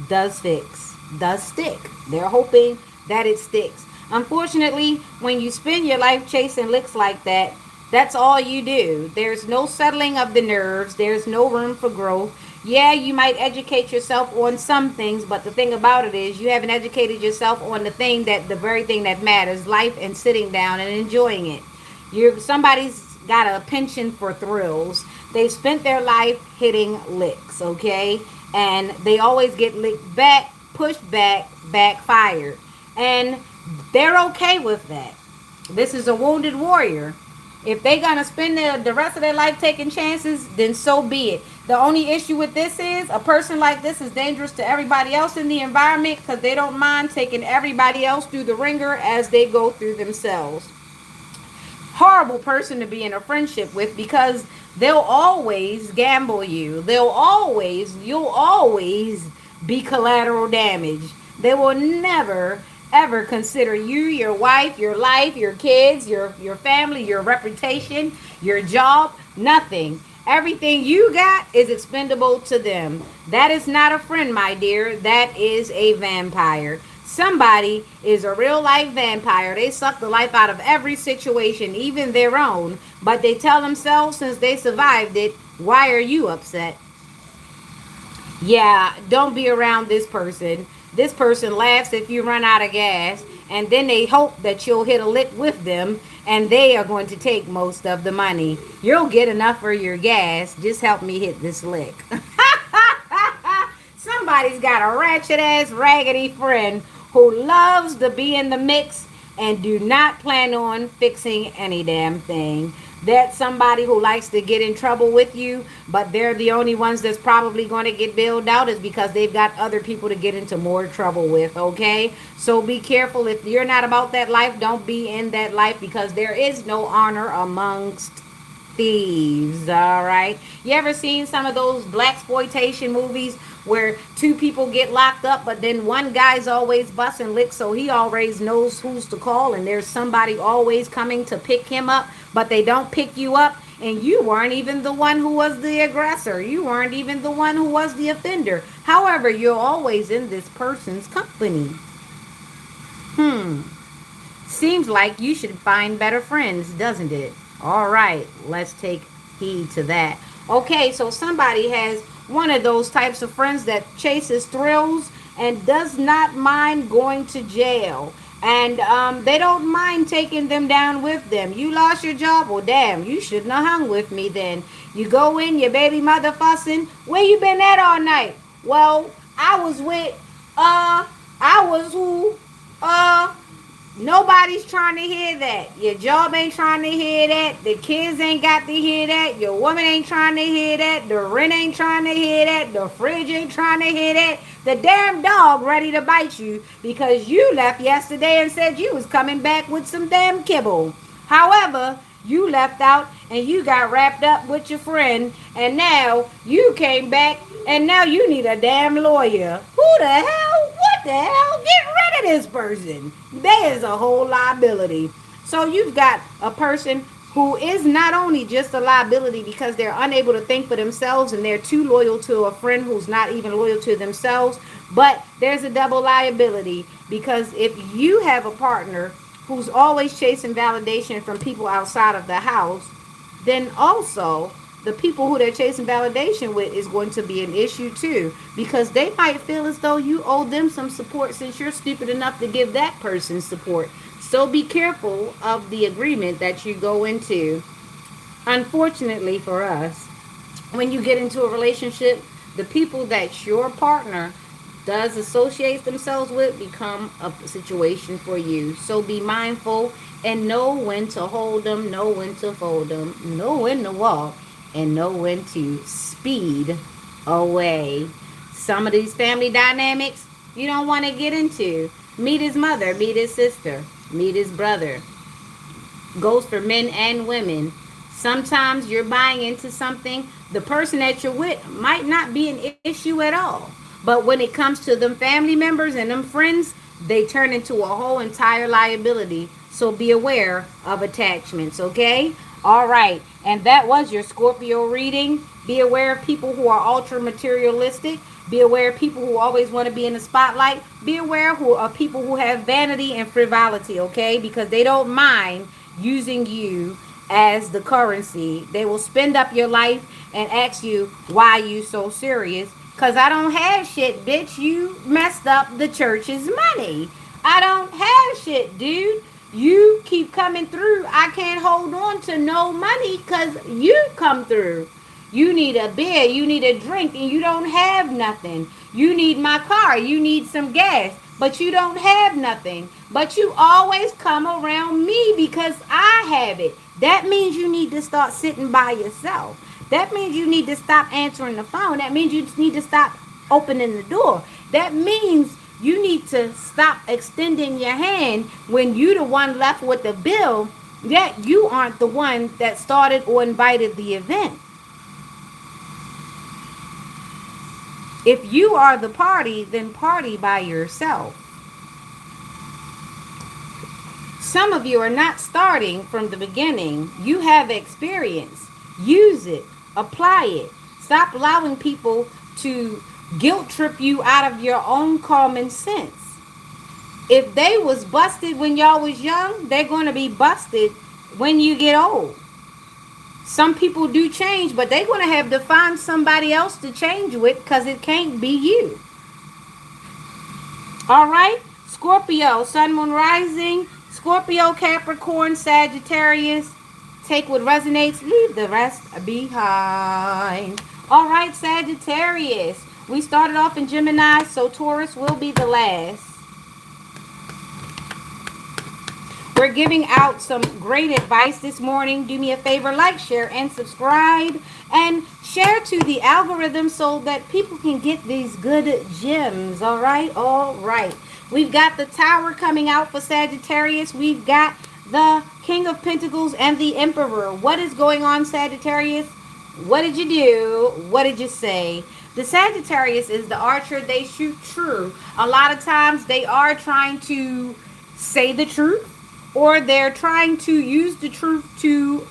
does fix, does stick. They're hoping that it sticks. Unfortunately, when you spend your life chasing licks like that, that's all you do. There's no settling of the nerves. There's no room for growth. Yeah, you might educate yourself on some things, but the thing about it is you haven't educated yourself on the very thing that matters, life and sitting down and enjoying it. Somebody's got a penchant for thrills. They spent their life hitting licks, okay? And they always get licked back, pushed back, backfired. And they're okay with that. This is a wounded warrior. If they're gonna spend the rest of their life taking chances, then so be it. The only issue with this is a person like this is dangerous to everybody else in the environment because they don't mind taking everybody else through the ringer as they go through themselves. Horrible person to be in a friendship with because they'll always gamble you. You'll always be collateral damage. They will never ever consider you, your wife, your life, your kids, your family, your reputation, your job, nothing. Everything you got is expendable to them. That is not a friend, my dear. That is a vampire. Somebody is a real life vampire. They suck the life out of every situation, even their own. But they tell themselves since they survived it, why are you upset? Yeah, don't be around this person. This person laughs if you run out of gas, and then they hope that you'll hit a lick with them, and they are going to take most of the money. You'll get enough for your gas. Just help me hit this lick. Somebody's got a ratchet ass raggedy friend who loves to be in the mix and do not plan on fixing any damn thing. That's somebody who likes to get in trouble with you, but they're the only ones that's probably going to get bailed out is because they've got other people to get into more trouble with, okay? So be careful. If you're not about that life, don't be in that life because there is no honor amongst thieves. All right, you ever seen some of those black exploitation movies where two people get locked up but then one guy's always busting licks, so he always knows who's to call and there's somebody always coming to pick him up, but they don't pick you up and you weren't even the one who was the aggressor, you weren't even the one who was the offender. However, you're always in this person's company. Seems like you should find better friends, doesn't it? All right, let's take heed to that. Okay, so somebody has one of those types of friends that chases thrills and does not mind going to jail. And they don't mind taking them down with them. You lost your job? Well, damn, you shouldn't have hung with me then. You go in, your baby mother fussing. Where you been at all night? Well, I was who, nobody's trying to hear that. Your job ain't trying to hear that. The kids ain't got to hear that. Your woman ain't trying to hear that. The rent ain't trying to hear that. The fridge ain't trying to hear that. The damn dog ready to bite you because you left yesterday and said you was coming back with some damn kibble. However, you left out and you got wrapped up with your friend and now you came back and now you need a damn lawyer. Who the hell? What the hell? Get rid of this person. There is a whole liability. So you've got a person who is not only just a liability because they're unable to think for themselves and they're too loyal to a friend who's not even loyal to themselves, but there's a double liability because if you have a partner who's always chasing validation from people outside of the house, then also the people who they're chasing validation with is going to be an issue too because they might feel as though you owe them some support since you're stupid enough to give that person support. So be careful of the agreement that you go into. Unfortunately for us, when you get into a relationship, the people that's your partner does associate themselves with become a situation for you. So be mindful and know when to hold them, know when to fold them, know when to walk, and know when to speed away. Some of these family dynamics you don't want to get into. Meet his mother, meet his sister, meet his brother. Goes for men and women. Sometimes you're buying into something, the person that you're with might not be an issue at all. But when it comes to them family members and them friends, they turn into a whole entire liability. So be aware of attachments, okay? All right. And that was your Scorpio reading. Be aware of people who are ultra materialistic. Be aware of people who always want to be in the spotlight. Be aware of people who have vanity and frivolity, okay? Because they don't mind using you as the currency. They will spend up your life and ask you why you so serious. Cause I don't have shit, bitch. You messed up the church's money. I don't have shit, dude. You keep coming through. I can't hold on to no money cause you come through. You need a beer, you need a drink, and you don't have nothing. You need my car, you need some gas, but you don't have nothing. But you always come around me because I have it. That means you need to start sitting by yourself. That means you need to stop answering the phone. That means you need to stop opening the door. That means you need to stop extending your hand when you the one left with the bill, that you aren't the one that started or invited the event. If you are the party, then party by yourself. Some of you are not starting from the beginning. You have experience. Use it. Apply it. Stop allowing people to guilt trip you out of your own common sense. If they was busted when y'all was young, they're going to be busted when you get old. Some people do change, but they're going to have to find somebody else to change with because it can't be you. All right? Scorpio, Sun, Moon, Rising. Scorpio, Capricorn, Sagittarius. Take what resonates, leave the rest behind. All right, Sagittarius. We started off in Gemini, so Taurus will be the last. We're giving out some great advice this morning. Do me a favor, like, share, and subscribe. And share to the algorithm so that people can get these good gems. All right? All right. We've got the Tower coming out for Sagittarius. We've got the King of Pentacles and the Emperor. What is going on, Sagittarius? What did you do? What did you say? The Sagittarius is the archer. They shoot true. A lot of times they are trying to say the truth, or they're trying to use the truth to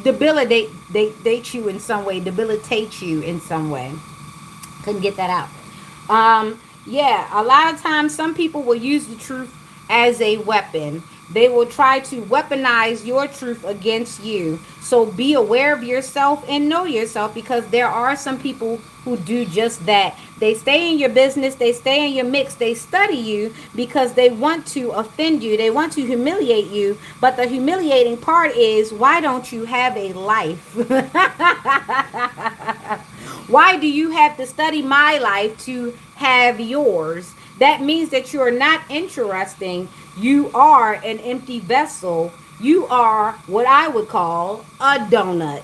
debilitate you in some way, debilitate you in some way. Couldn't get that out. Yeah, a lot of times some people will use the truth as a weapon. They will try to weaponize your truth against you. So be aware of yourself and know yourself, because there are some people who do just that. They stay in your business, they stay in your mix, they study you because they want to offend you, they want to humiliate you. But the humiliating part is, why don't you have a life? Why do you have to study my life to have yours? That means that you are not interesting. You are an empty vessel. You are what I would call a donut.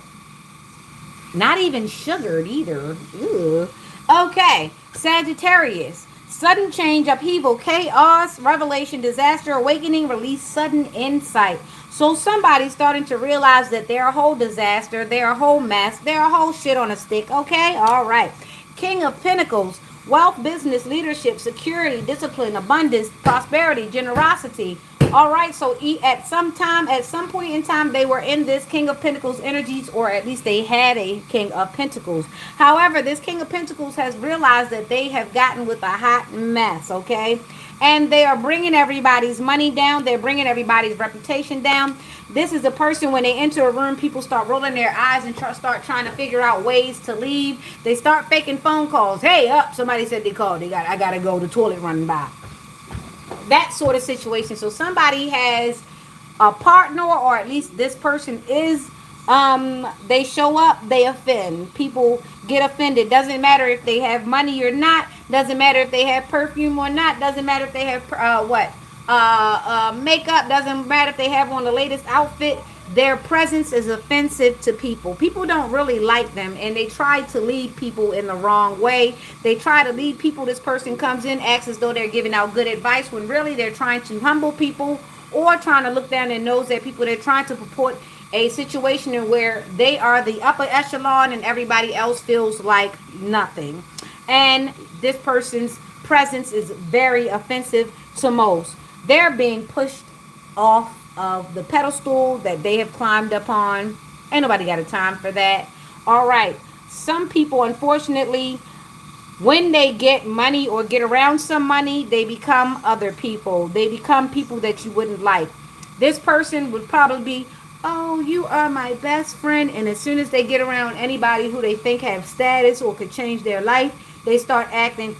Not even sugared either. Ugh. Okay, Sagittarius. Sudden change, upheaval, chaos, revelation, disaster, awakening, release, sudden insight. So somebody's starting to realize that they're a whole disaster, they're a whole mess, they're a whole shit on a stick. Okay, all right. King of Pentacles. Wealth, business, leadership, security, discipline, abundance, prosperity, generosity. All right, so at some point in time, they were in this King of Pentacles energies, or at least they had a King of Pentacles. However, this King of Pentacles has realized that they have gotten with a hot mess, okay? And they are bringing everybody's money down. They're bringing everybody's reputation down. This is a person, when they enter a room, people start rolling their eyes and start trying to figure out ways to leave. They start faking phone calls. Hey, up, somebody said they called. I got to go, the toilet running by. That sort of situation. So somebody has a partner, or at least this person is They show up, they offend. People get offended. Doesn't matter if they have money or not. Doesn't matter if they have perfume or not. Doesn't matter if they have makeup. Doesn't matter if they have on the latest outfit. Their presence is offensive to people. People don't really like them, and they try to lead people in the wrong way. They try to lead people. This person comes in, acts as though they're giving out good advice, when really they're trying to humble people, or trying to look down their nose at people. They're trying to purport a situation in where they are the upper echelon and everybody else feels like nothing. And this person's presence is very offensive to most. They're being pushed off of the pedestal that they have climbed up on. Ain't nobody got a time for that. All right. Some people, unfortunately, when they get money or get around some money, they become other people. They become people that you wouldn't like. This person would probably be, oh, you are my best friend. And as soon as they get around anybody who they think have status or could change their life, they start acting,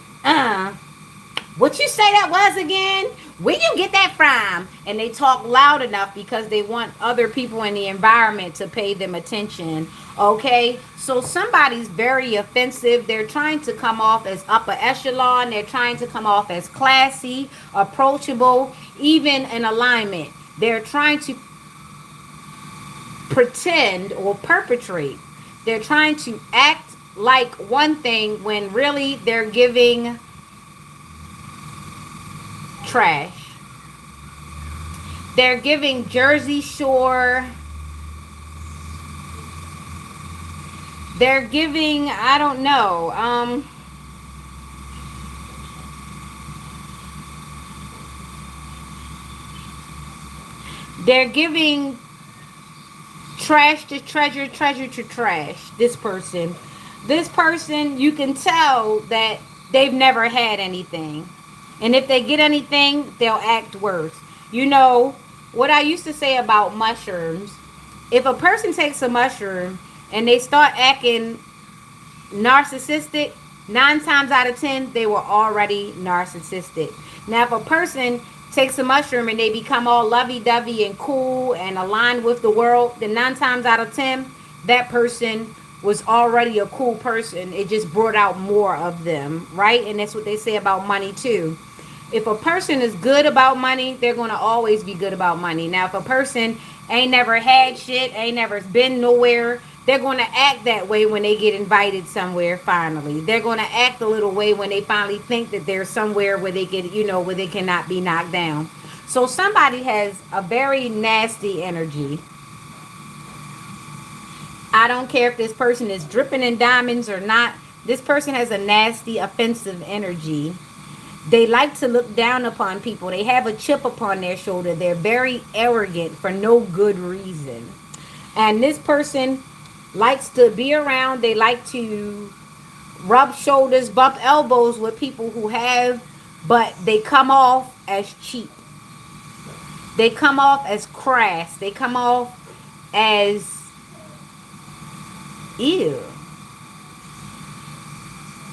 what you say that was again? Where you get that from? And they talk loud enough because they want other people in the environment to pay them attention. Okay, so somebody's very offensive. They're trying to come off as upper echelon. They're trying to come off as classy, approachable, even in alignment. They're trying to pretend or perpetrate. They're trying to act like one thing when really they're giving trash. They're giving Jersey Shore. They're giving, I don't know. They're giving trash to treasure, treasure to trash. This person, you can tell that they've never had anything. And if they get anything, they'll act worse. You know, what I used to say about mushrooms, if a person takes a mushroom and they start acting narcissistic, 9 times out of 10, they were already narcissistic. Now, if a person takes a mushroom and they become all lovey-dovey and cool and aligned with the world, then 9 times out of 10, that person was already a cool person. It just brought out more of them, right? And that's what they say about money too. If a person is good about money, they're going to always be good about money. Now, if a person ain't never had shit, ain't never been nowhere, they're going to act that way when they get invited somewhere finally. They're going to act a little way when they finally think that they're somewhere where they can, where they cannot be knocked down. So somebody has a very nasty energy. I don't care if this person is dripping in diamonds or not. This person has a nasty, offensive energy. They like to look down upon people. They have a chip upon their shoulder. They're very arrogant for no good reason. And this person likes to be around. They like to rub shoulders, bump elbows with people who have, but they come off as cheap. They come off as crass. They come off as ew.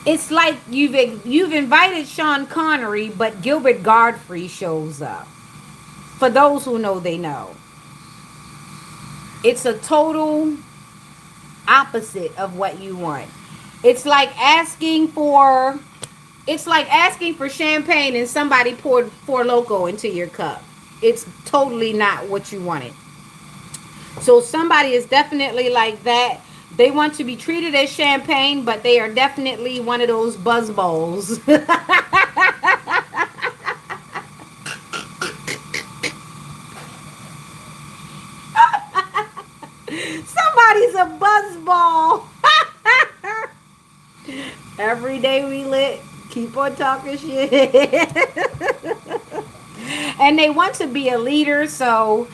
It's like you've invited Sean Connery, but Gilbert Godfrey shows up. For those who know, they know. It's a total opposite of what you want. It's like asking for champagne and somebody poured Four Loko into your cup. It's totally not what you wanted. So somebody is definitely like that. They want to be treated as champagne, but they are definitely one of those buzzballs. Somebody's a buzzball. Every day we lit, keep on talking shit. And they want to be a leader, so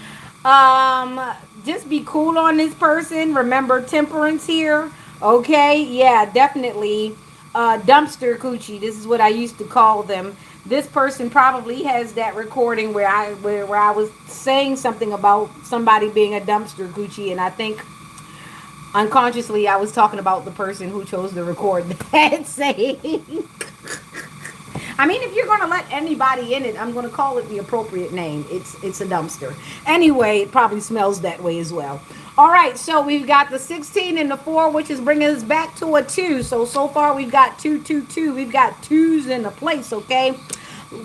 just be cool on this person. Remember temperance here. Okay, yeah, definitely. Dumpster coochie. This is what I used to call them. This person probably has that recording where I was saying something about somebody being a dumpster coochie, and I think unconsciously I was talking about the person who chose to record that saying. I mean, if you're going to let anybody in it, I'm going to call it the appropriate name. It's a dumpster. Anyway, it probably smells that way as well. All right, so we've got the 16 and the 4, which is bringing us back to a 2. So far we've got 222. We've got twos in the place, okay?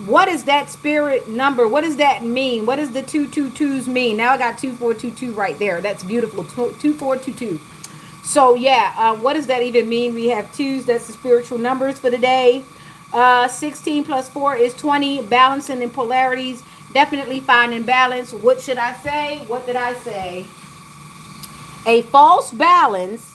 What is that spirit number? What does that mean? What does the 222s mean? Now I got 2422 right there. That's beautiful. 2422. So yeah, what does that even mean? We have twos. That's the spiritual numbers for the day. 16 plus 4 is 20. Balancing in polarities. Definitely finding balance. What should I say? What did I say? A false balance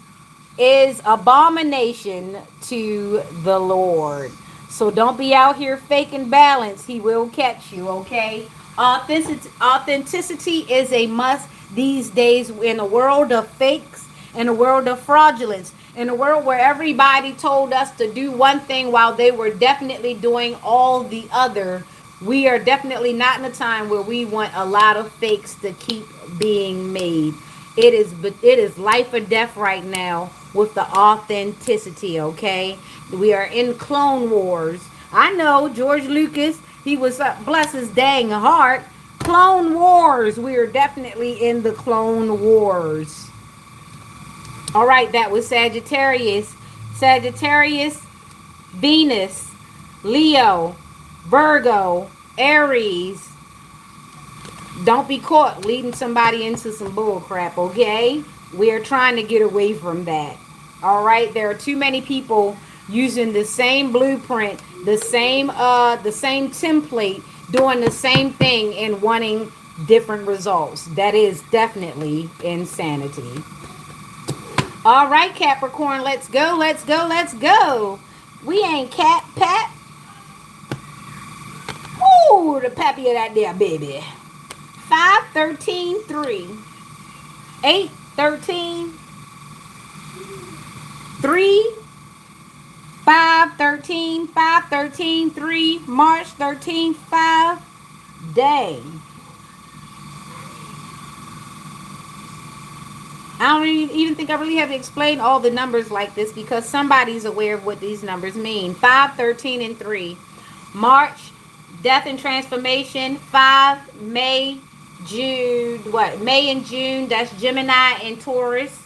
is abomination to the Lord. So don't be out here faking balance. He will catch you, okay? Authenticity is a must these days in a world of fakes, in a world of fraudulence, in a world where everybody told us to do one thing while they were definitely doing all the other. We are definitely not in a time where we want a lot of fakes to keep being made. It is life or death right now with the authenticity, okay? We are in Clone Wars. I know George Lucas, he was bless his dang heart. Clone Wars. We are definitely in the Clone Wars. All right, that was Sagittarius. Sagittarius, Venus, Leo, Virgo, Aries. Don't be caught leading somebody into some bull crap, okay? We are trying to get away from that. All right, there are too many people using the same blueprint, the same template, doing the same thing and wanting different results. That is definitely insanity. All right, Capricorn, let's go, let's go, let's go. We ain't cat pat. Ooh, the pappy of that there, baby. 5, 13, 3. 8, 13, 3. 5, 13, 5, 13, 3. March 13, 5. Dang. I don't even think I really have to explain all the numbers like this because somebody's aware of what these numbers mean. 5, 13, and 3. March, death and transformation. 5, May, June. What? May and June. That's Gemini and Taurus.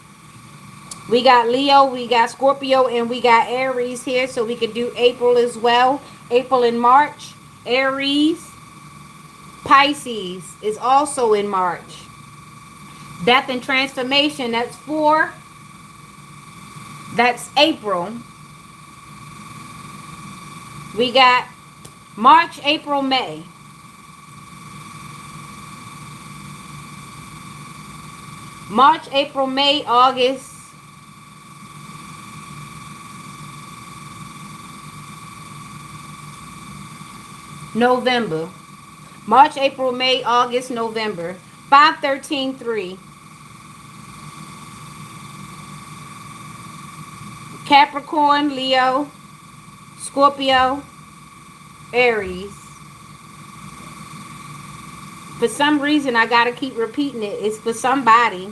We got Leo, we got Scorpio, and we got Aries here. So we could do April as well. April and March. Aries. Pisces is also in March. Death and transformation, that's 4. That's April. We got March, April, May. March, April, May, August. November. March, April, May, August, November. 5, 13, 3. Capricorn, Leo, Scorpio, Aries. For some reason, I got to keep repeating it. It's for somebody.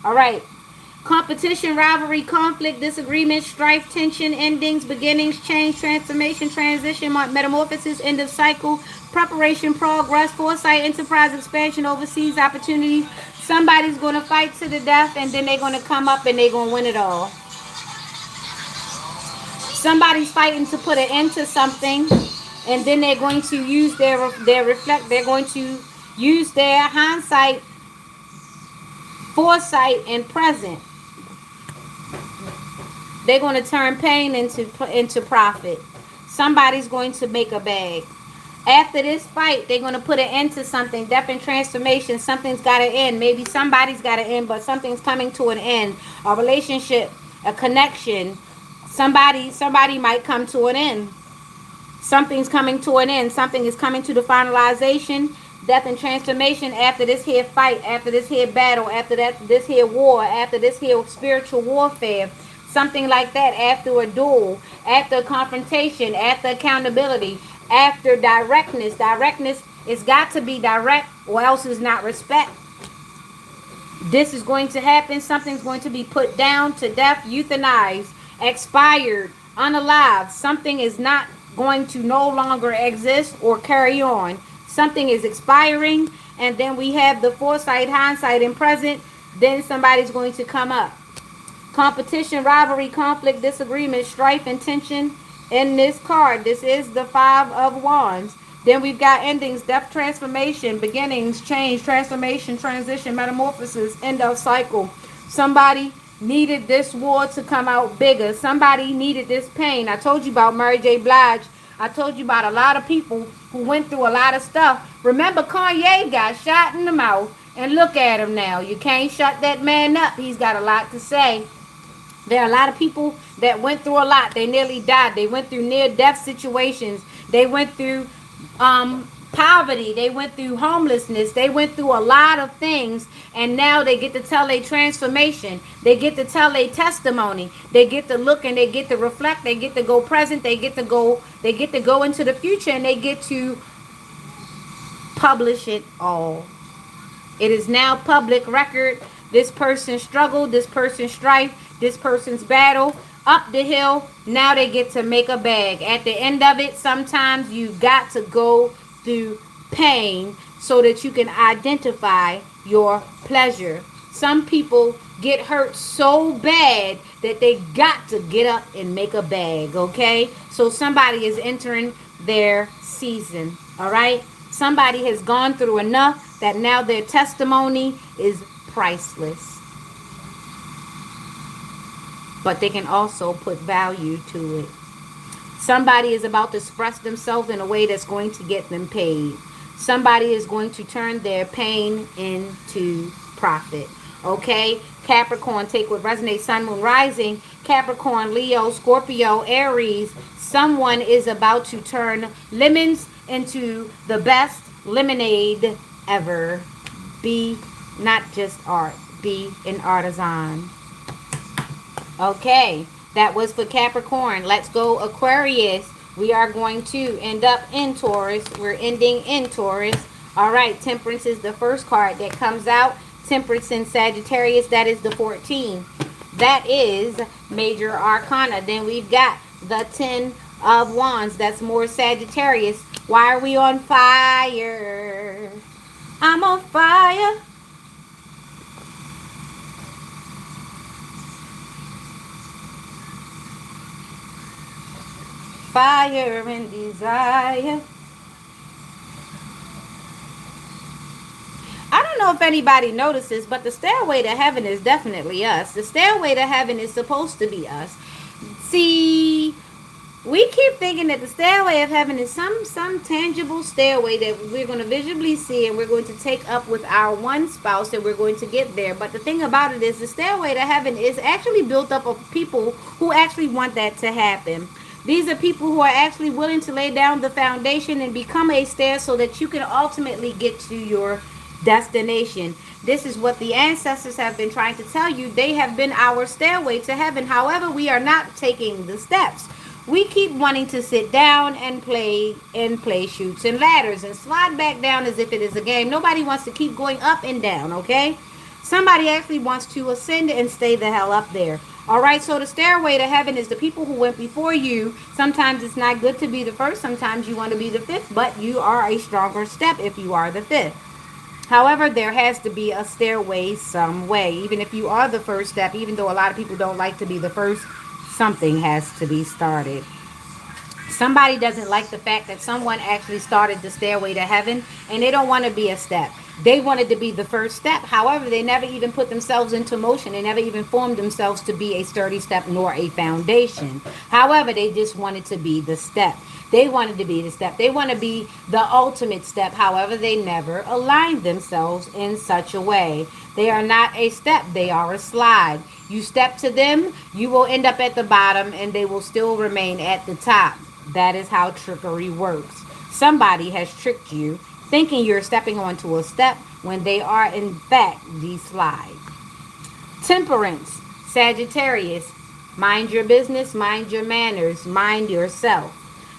All right. Competition, rivalry, conflict, disagreement, strife, tension, endings, beginnings, change, transformation, transition, metamorphosis, end of cycle, preparation, progress, foresight, enterprise, expansion, overseas opportunities. Somebody's going to fight to the death and then they're going to come up and they're going to win it all. Somebody's fighting to put an end to something and then they're going to use they're going to use their hindsight, foresight, and present. They're going to turn pain into profit. Somebody's going to make a bag. After this fight, they're going to put an end to something. Death and transformation. Something's got to end. Maybe somebody's got to end, but something's coming to an end. A relationship, a connection. Somebody might come to an end. Something's coming to an end. Something is coming to the finalization. Death and transformation after this here fight, after this here battle, after this here war, after this here spiritual warfare. Something like that after a duel, after a confrontation, after accountability, after directness. Directness is got to be direct or else it's not respect. This is going to happen. Something's going to be put down to death, euthanized, expired, unalive. Something is not going to no longer exist or carry on. Something is expiring, and then we have the foresight, hindsight, and present. Then somebody's going to come up. Competition, rivalry, conflict, disagreement, strife, and tension in this card. This is the Five of Wands. Then we've got endings, death, transformation, beginnings, change, transformation, transition, metamorphosis, end of cycle. Somebody needed this war to come out bigger. Somebody needed this pain. I told you about Mary J. Blige. I told you about a lot of people who went through a lot of stuff. Remember, Kanye got shot in the mouth, and look at him now. You can't shut that man up. He's got a lot to say. There are a lot of people that went through a lot. They nearly died. They went through near-death situations. They went through poverty. They went through homelessness. They went through a lot of things, and now they get to tell a transformation. They get to tell a testimony. They get to look and they get to reflect. They get to go present. They get to go into the future, and they get to publish it all. It is now public record. This person's struggle, this person's strife, this person's battle up the hill. Now they get to make a bag. At the end of it, sometimes you've got to go through pain so that you can identify your pleasure. Some people get hurt so bad that they got to get up and make a bag, okay? So somebody is entering their season, all right? Somebody has gone through enough that now their testimony is priceless. But they can also put value to it. Somebody is about to express themselves in a way that's going to get them paid. Somebody is going to turn their pain into profit. Okay? Capricorn, take what resonates. Sun, Moon, Rising. Capricorn, Leo, Scorpio, Aries. Someone is about to turn lemons into the best lemonade ever. Be not just art. Be an artisan. Okay, that was for Capricorn. Let's go Aquarius. We are going to end up in Taurus. We're ending in Taurus. All right, Temperance is the first card that comes out. Temperance in Sagittarius, that is the 14. That is Major Arcana. Then we've got the 10 of Wands. That's more Sagittarius. Why are we on fire? I'm on fire. Fire and desire. I don't know if anybody notices, but the stairway to heaven is definitely us. The stairway to heaven is supposed to be us. See, we keep thinking that the stairway of heaven is some tangible stairway that we're going to visually see, and we're going to take up with our one spouse, and we're going to get there. But the thing about it is, the stairway to heaven is actually built up of people who actually want that to happen. These are people who are actually willing to lay down the foundation and become a stair so that you can ultimately get to your destination. This is what the ancestors have been trying to tell you. They have been our stairway to heaven. However, we are not taking the steps. We keep wanting to sit down and play chutes and ladders and slide back down as if it is a game. Nobody wants to keep going up and down, okay? Somebody actually wants to ascend and stay the hell up there. All right, so the stairway to heaven is the people who went before you. Sometimes it's not good to be the first. Sometimes you want to be the fifth, but you are a stronger step if you are the fifth. However, there has to be a stairway some way. Even if you are the first step, even though a lot of people don't like to be the first, something has to be started. Somebody doesn't like the fact that someone actually started the stairway to heaven, and they don't want to be a step. They wanted to be the first step. However, they never even put themselves into motion. They never even formed themselves to be a sturdy step nor a foundation. However, they just wanted to be the step. They wanted to be the step. They want to be the ultimate step. However, they never aligned themselves in such a way. They are not a step. They are a slide. You step to them, you will end up at the bottom, and they will still remain at the top. That is how trickery works. Somebody has tricked you, thinking you're stepping onto a step when they are in fact the slide. Temperance, Sagittarius. Mind your business, mind your manners, mind yourself.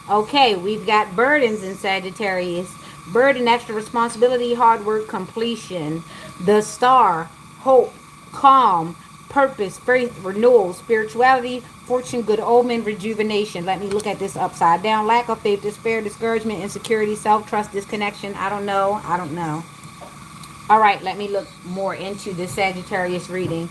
Okay, we've got burdens in Sagittarius. Burden, extra responsibility, hard work, completion. The star, hope, calm, purpose, faith, renewal, spirituality, fortune, good omen, rejuvenation. Let me look at this upside down. Lack of faith, despair, discouragement, insecurity, self-trust, disconnection. I don't know. I don't know. All right, let me look more into the Sagittarius reading.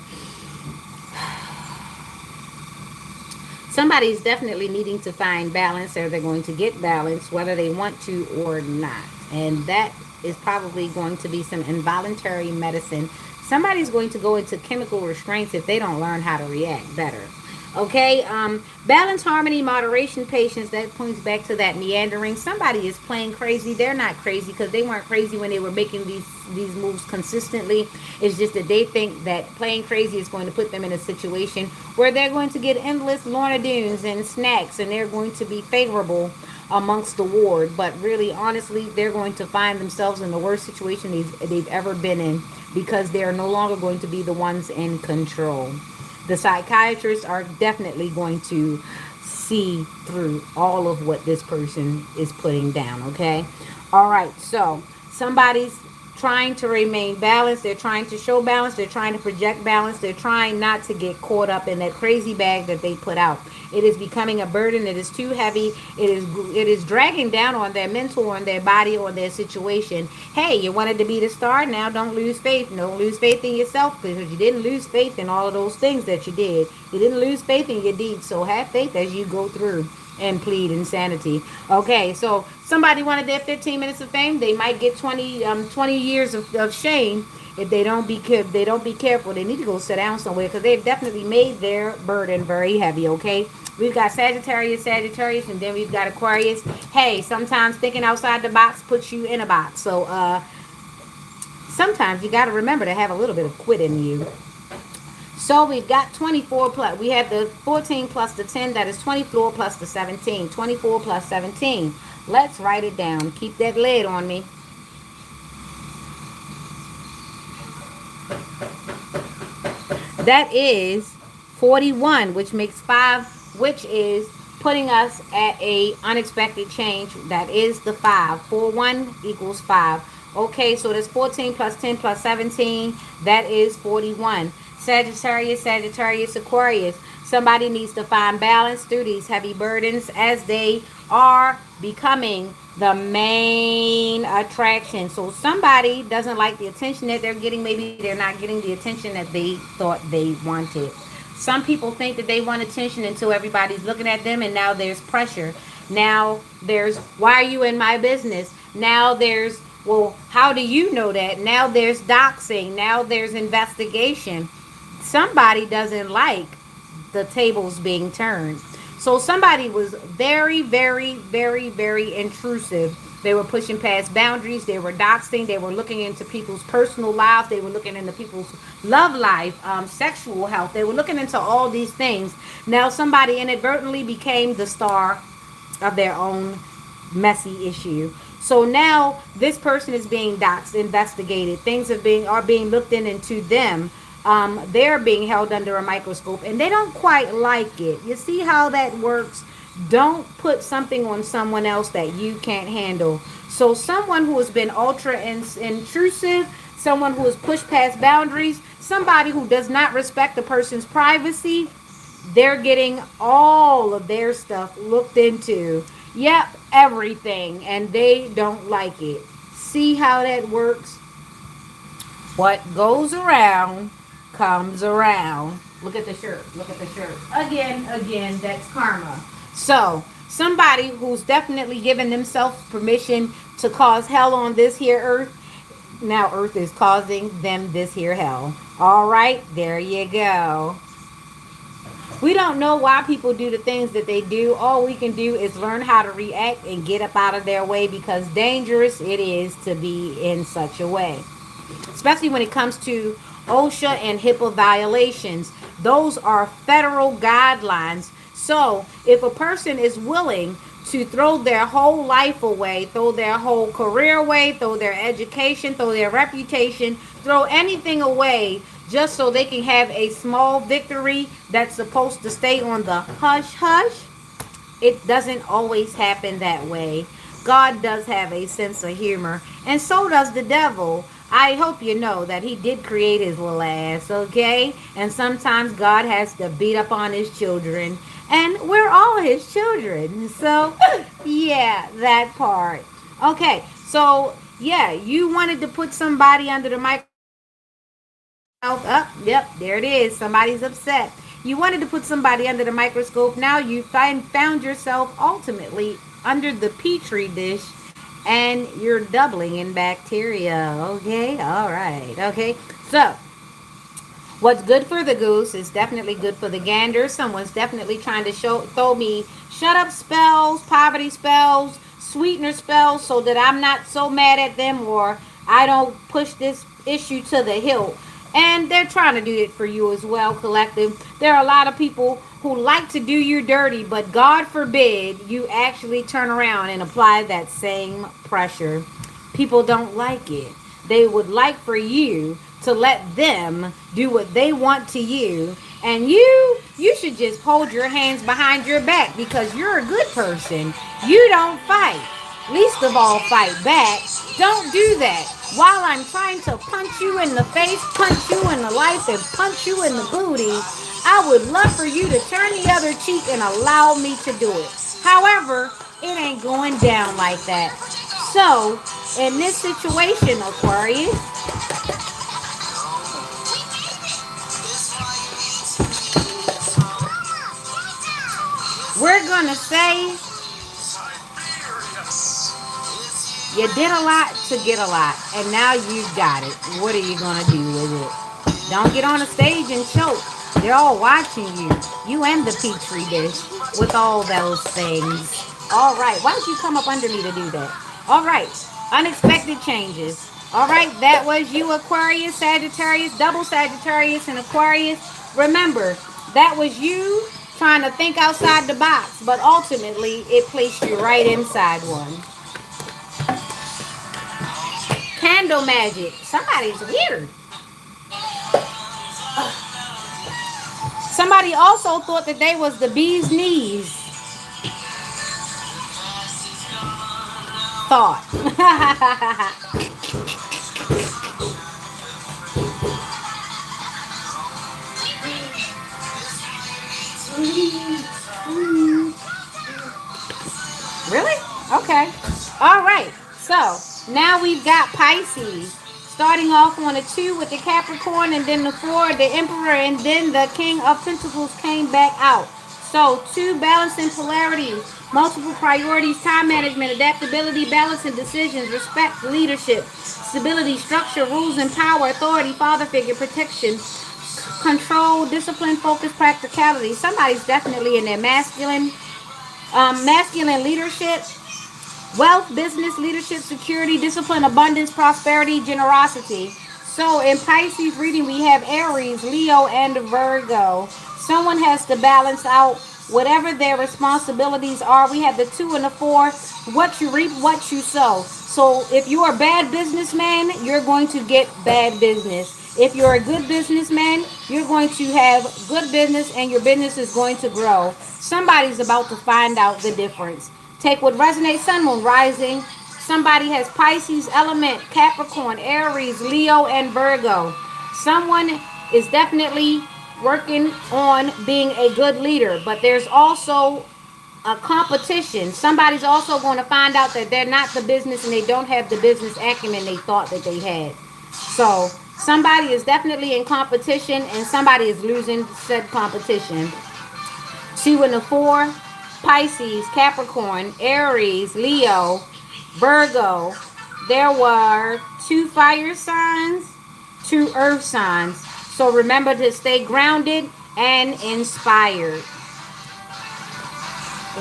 Somebody's definitely needing to find balance, or they're going to get balance whether they want to or not. And that is probably going to be some involuntary medicine. Somebody's going to go into chemical restraints if they don't learn how to react better. Okay, balance, harmony, moderation, patience. That points back to that meandering. Somebody is playing crazy. They're not crazy because they weren't crazy when they were making these moves consistently. It's just that they think that playing crazy is going to put them in a situation where they're going to get endless Lorna Doones and snacks, and they're going to be favorable amongst the ward. But really, honestly, they're going to find themselves in the worst situation they've ever been in, because they are no longer going to be the ones in control. The psychiatrists are definitely going to see through all of what this person is putting down, okay? All right, so somebody's trying to remain balanced. They're trying to show balance. They're trying to project balance. They're trying not to get caught up in that crazy bag that they put out. It is becoming a burden. It is too heavy. It is dragging down on their mental, on their body, on their situation. Hey, you wanted to be the star. Now don't lose faith. Don't lose faith in yourself, because you didn't lose faith in all of those things that you did. You didn't lose faith in your deeds. So have faith as you go through and plead insanity. Okay, so somebody wanted their 15 minutes of fame. They might get 20 years of shame if they don't be careful. They need to go sit down somewhere, because they've definitely made their burden very heavy. Okay, we've got Sagittarius, and then we've got Aquarius. Hey, sometimes thinking outside the box puts you in a box. So sometimes you got to remember to have a little bit of quit in you. So we've got 24 plus, we have the 14 plus the 10, that is 24 plus the 17, 24 plus 17. Let's write it down. Keep that lid on me. That is 41, which makes 5, which is putting us at a unexpected change. That is the 5. 4, 1 equals 5. Okay, so there's 14 plus 10 plus 17. That is 41. Sagittarius, Aquarius. Somebody needs to find balance through these heavy burdens, as they are becoming the main attraction. So somebody doesn't like the attention that they're getting. Maybe they're not getting the attention that they thought they wanted. Some people think that they want attention until everybody's looking at them, and now there's pressure. Now there's, why are you in my business? Now there's, well, how do you know that? Now there's doxing. Now there's investigation. Somebody doesn't like the tables being turned. So somebody was very, very, very, very intrusive. They were pushing past boundaries. They were doxing. They were looking into people's personal lives. They were looking into people's love life, sexual health. They were looking into all these things. Now somebody inadvertently became the star of their own messy issue. So now this person is being doxed, investigated. Things are being looked into them. They're being held under a microscope, and they don't quite like it. You see how that works? Don't put something on someone else that you can't handle. So someone who has been ultra intrusive, someone who has pushed past boundaries, somebody who does not respect the person's privacy, they're getting all of their stuff looked into. Yep, everything, and they don't like it. See how that works? What goes around comes around. Look at the shirt. Look at the shirt. Again, that's karma. So somebody who's definitely given themselves permission to cause hell on this here earth, now earth is causing them this here hell. All right, there you go. We don't know why people do the things that they do. All we can do is learn how to react and get up out of their way, because dangerous it is to be in such a way. Especially when it comes to OSHA and HIPAA violations. Those are federal guidelines. So if a person is willing to throw their whole life away, throw their whole career away, throw their education, throw their reputation, throw anything away just so they can have a small victory that's supposed to stay on the hush hush, it doesn't always happen that way. God does have a sense of humor, and so does the devil. I hope you know that he did create his little ass, okay? And sometimes God has to beat up on his children. And we're all his children. So, yeah, that part. Okay, so yeah, you wanted to put somebody under the microscope. Yep, there it is. Somebody's upset. You wanted to put somebody under the microscope. Now you found yourself ultimately under the petri dish and you're doubling in bacteria. Okay, all right. Okay, so what's good for the goose is definitely good for the gander. Someone's definitely trying to throw me shut up spells, poverty spells, sweetener spells, so that I'm not so mad at them or I don't push this issue to the hill. And they're trying to do it for you as well, collective. There are a lot of people who like to do you dirty, but God forbid you actually turn around and apply that same pressure. People don't like it. They would like for you to let them do what they want to you, and you should just hold your hands behind your back because you're a good person. You don't fight. Least of all, fight back. Don't do that. While I'm trying to punch you in the face, punch you in the life, and punch you in the booty, I would love for you to turn the other cheek and allow me to do it. However, it ain't going down like that. So, in this situation, Aquarius, we're gonna say you did a lot to get a lot, and now you got it. What are you gonna do with it? Don't get on a stage and choke. They're all watching you. You and the petri dish with all those things. All right. Why don't you come up under me to do that? All right. Unexpected changes. All right. That was you, Aquarius, Sagittarius, double Sagittarius, and Aquarius. Remember, that was you trying to think outside the box, but ultimately it placed you right inside one. Candle magic. Somebody's weird. Somebody also thought that they was the bee's knees. Thought. Really? Okay. All right. So now we've got Pisces. Starting off on a 2 with the Capricorn, and then the 4, the Emperor, and then the King of Pentacles came back out. So 2 balancing polarities, multiple priorities, time management, adaptability, balance and decisions, respect, leadership, stability, structure, rules and power, authority, father figure, protection, control, discipline, focus, practicality. Somebody's definitely in their masculine leadership, wealth, business, leadership, security, discipline, abundance, prosperity, generosity. So in Pisces reading, we have Aries, Leo, and Virgo. Someone has to balance out whatever their responsibilities are. We have the 2 and the 4. What you reap, what you sow. So if you're a bad businessman, you're going to get bad business. If you're a good businessman, you're going to have good business and your business is going to grow. Somebody's about to find out the difference. Take what resonates, Sun, Moon, Rising. Somebody has Pisces element, Capricorn, Aries, Leo, and Virgo. Someone is definitely working on being a good leader, but there's also a competition. Somebody's also going to find out that they're not the business and they don't have the business acumen they thought that they had. So somebody is definitely in competition and somebody is losing said competition. 2 and the 4, Pisces, Capricorn, Aries, Leo, Virgo. There were 2 fire signs, 2 earth signs. So remember to stay grounded and inspired.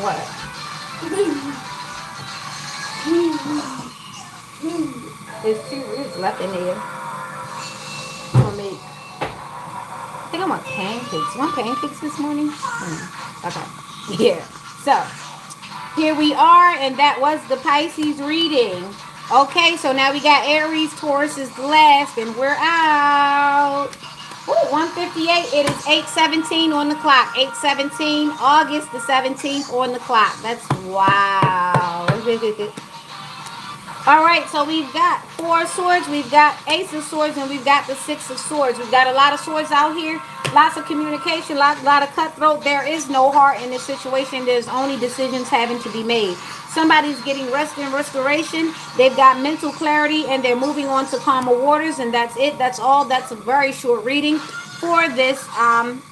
What? There's 2 ribs left in there. I'm gonna make. I think I want pancakes. You want pancakes this morning? Okay. Yeah. So here we are, and that was the Pisces reading. Okay, so now we got Aries, Taurus is the last, and we're out. Ooh, 1:58. It is 8:17 on the clock. 8:17, August the 17th on the clock. That's wow. All right, so we've got four of swords, we've got ace of swords, and we've got the six of swords. We've got a lot of swords out here, lots of communication, lot of cutthroat. There is no heart in this situation. There's only decisions having to be made. Somebody's getting rest and restoration. They've got mental clarity, and they're moving on to calmer waters, and that's it. That's all. That's a very short reading for this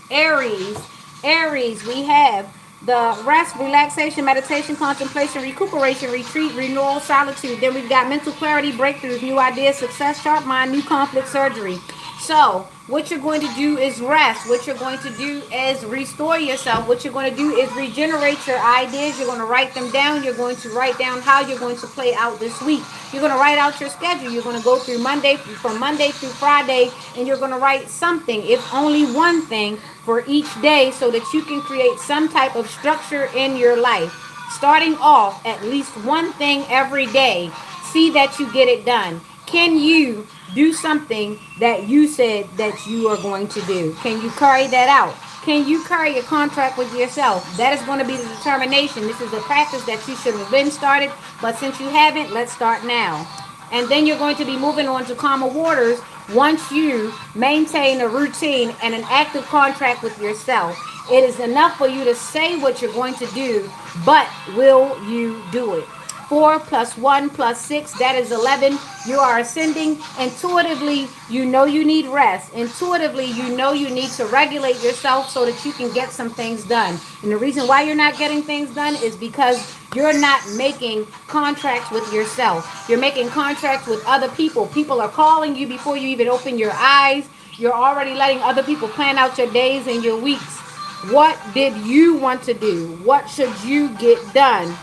Aries. Aries, we have the rest, relaxation, meditation, contemplation, recuperation, retreat, renewal, solitude. Then we've got mental clarity, breakthroughs, new ideas, success, sharp mind, new conflict, surgery. So what you're going to do is rest. What you're going to do is restore yourself. What you're going to do is regenerate your ideas. You're going to write them down. You're going to write down how you're going to play out this week. You're going to write out your schedule. You're going to go through from Monday through Friday, and you're going to write something, if only one thing, for each day, so that you can create some type of structure in your life. Starting off at least one thing every day. See that you get it done. Can you do something that you said that you are going to do? Can you carry that out? Can you carry a contract with yourself? That is going to be the determination. This is a practice that you should have been started, but since you haven't, let's start now. And then you're going to be moving on to calmer waters once you maintain a routine and an active contract with yourself. It is enough for you to say what you're going to do, but will you do it? 4 plus 1 plus 6, that is 11. You are ascending. Intuitively, you know you need rest. Intuitively, you know you need to regulate yourself so that you can get some things done. And the reason why you're not getting things done is because you're not making contracts with yourself. You're making contracts with other people. People are calling you before you even open your eyes. You're already letting other people plan out your days and your weeks. What did you want to do? What should you get done?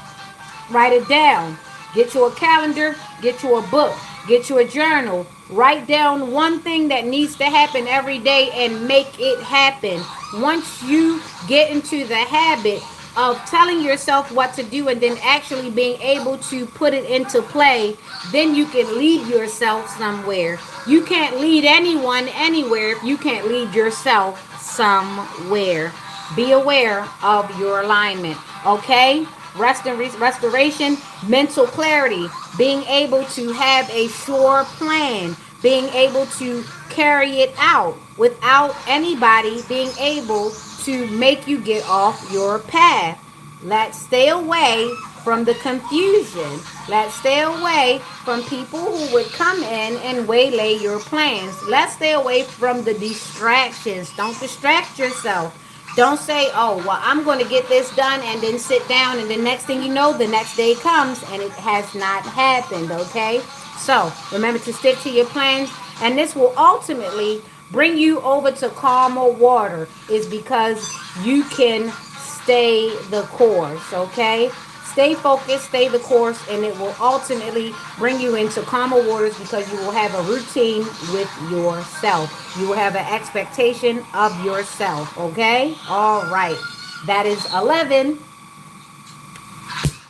Write it down. Get you a calendar, get you a book, get you a journal. Write down one thing that needs to happen every day and make it happen. Once you get into the habit of telling yourself what to do and then actually being able to put it into play, then you can lead yourself somewhere. You can't lead anyone anywhere if you can't lead yourself somewhere. Be aware of your alignment, okay? Rest and restoration, mental clarity, being able to have a sure plan, being able to carry it out without anybody being able to make you get off your path. Let's stay away from the confusion. Let's stay away from people who would come in and waylay your plans. Let's stay away from the distractions. Don't distract yourself. Don't say, oh, well, I'm going to get this done and then sit down, and the next thing you know, the next day comes and it has not happened, okay? So remember to stick to your plans, and this will ultimately bring you over to calmer water, is because you can stay the course, okay? Stay focused, stay the course, and it will ultimately bring you into calmer waters because you will have a routine with yourself. You will have an expectation of yourself, okay? All right. That is 11.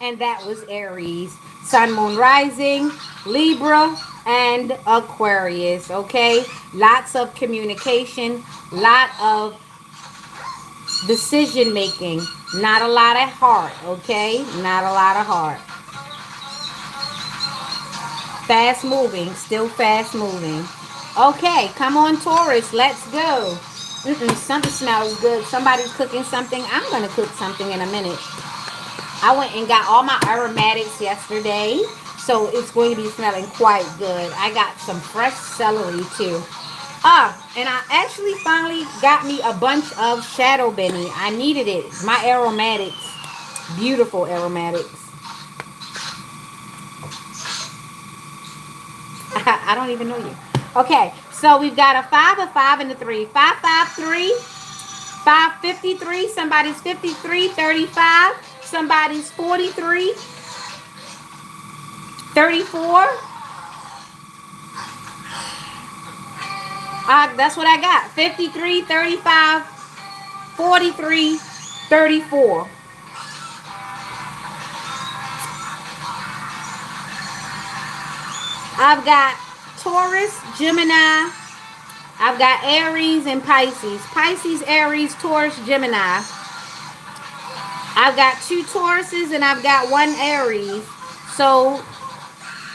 And that was Aries. Sun, Moon, Rising, Libra, and Aquarius, okay? Lots of communication, lot of decision making, not a lot of heart, okay? Not a lot of heart. Fast moving, still fast moving. Okay, come on, Taurus, let's go. Something smells good. Somebody's cooking something. I'm going to cook something in a minute. I went and got all my aromatics yesterday, so it's going to be smelling quite good. I got some fresh celery too. And I actually finally got me a bunch of Shadow Benny. I needed it. My aromatics. Beautiful aromatics. I don't even know you. Okay, so we've got a 5, a 5, and a 3. 5, 5, 3. 553. Somebody's 53, 35. Somebody's 43. 34. That's what I got. 53, 35, 43, 34. I've got Taurus, Gemini. I've got Aries and Pisces. Pisces, Aries, Taurus, Gemini. I've got 2 Tauruses and I've got 1 Aries. So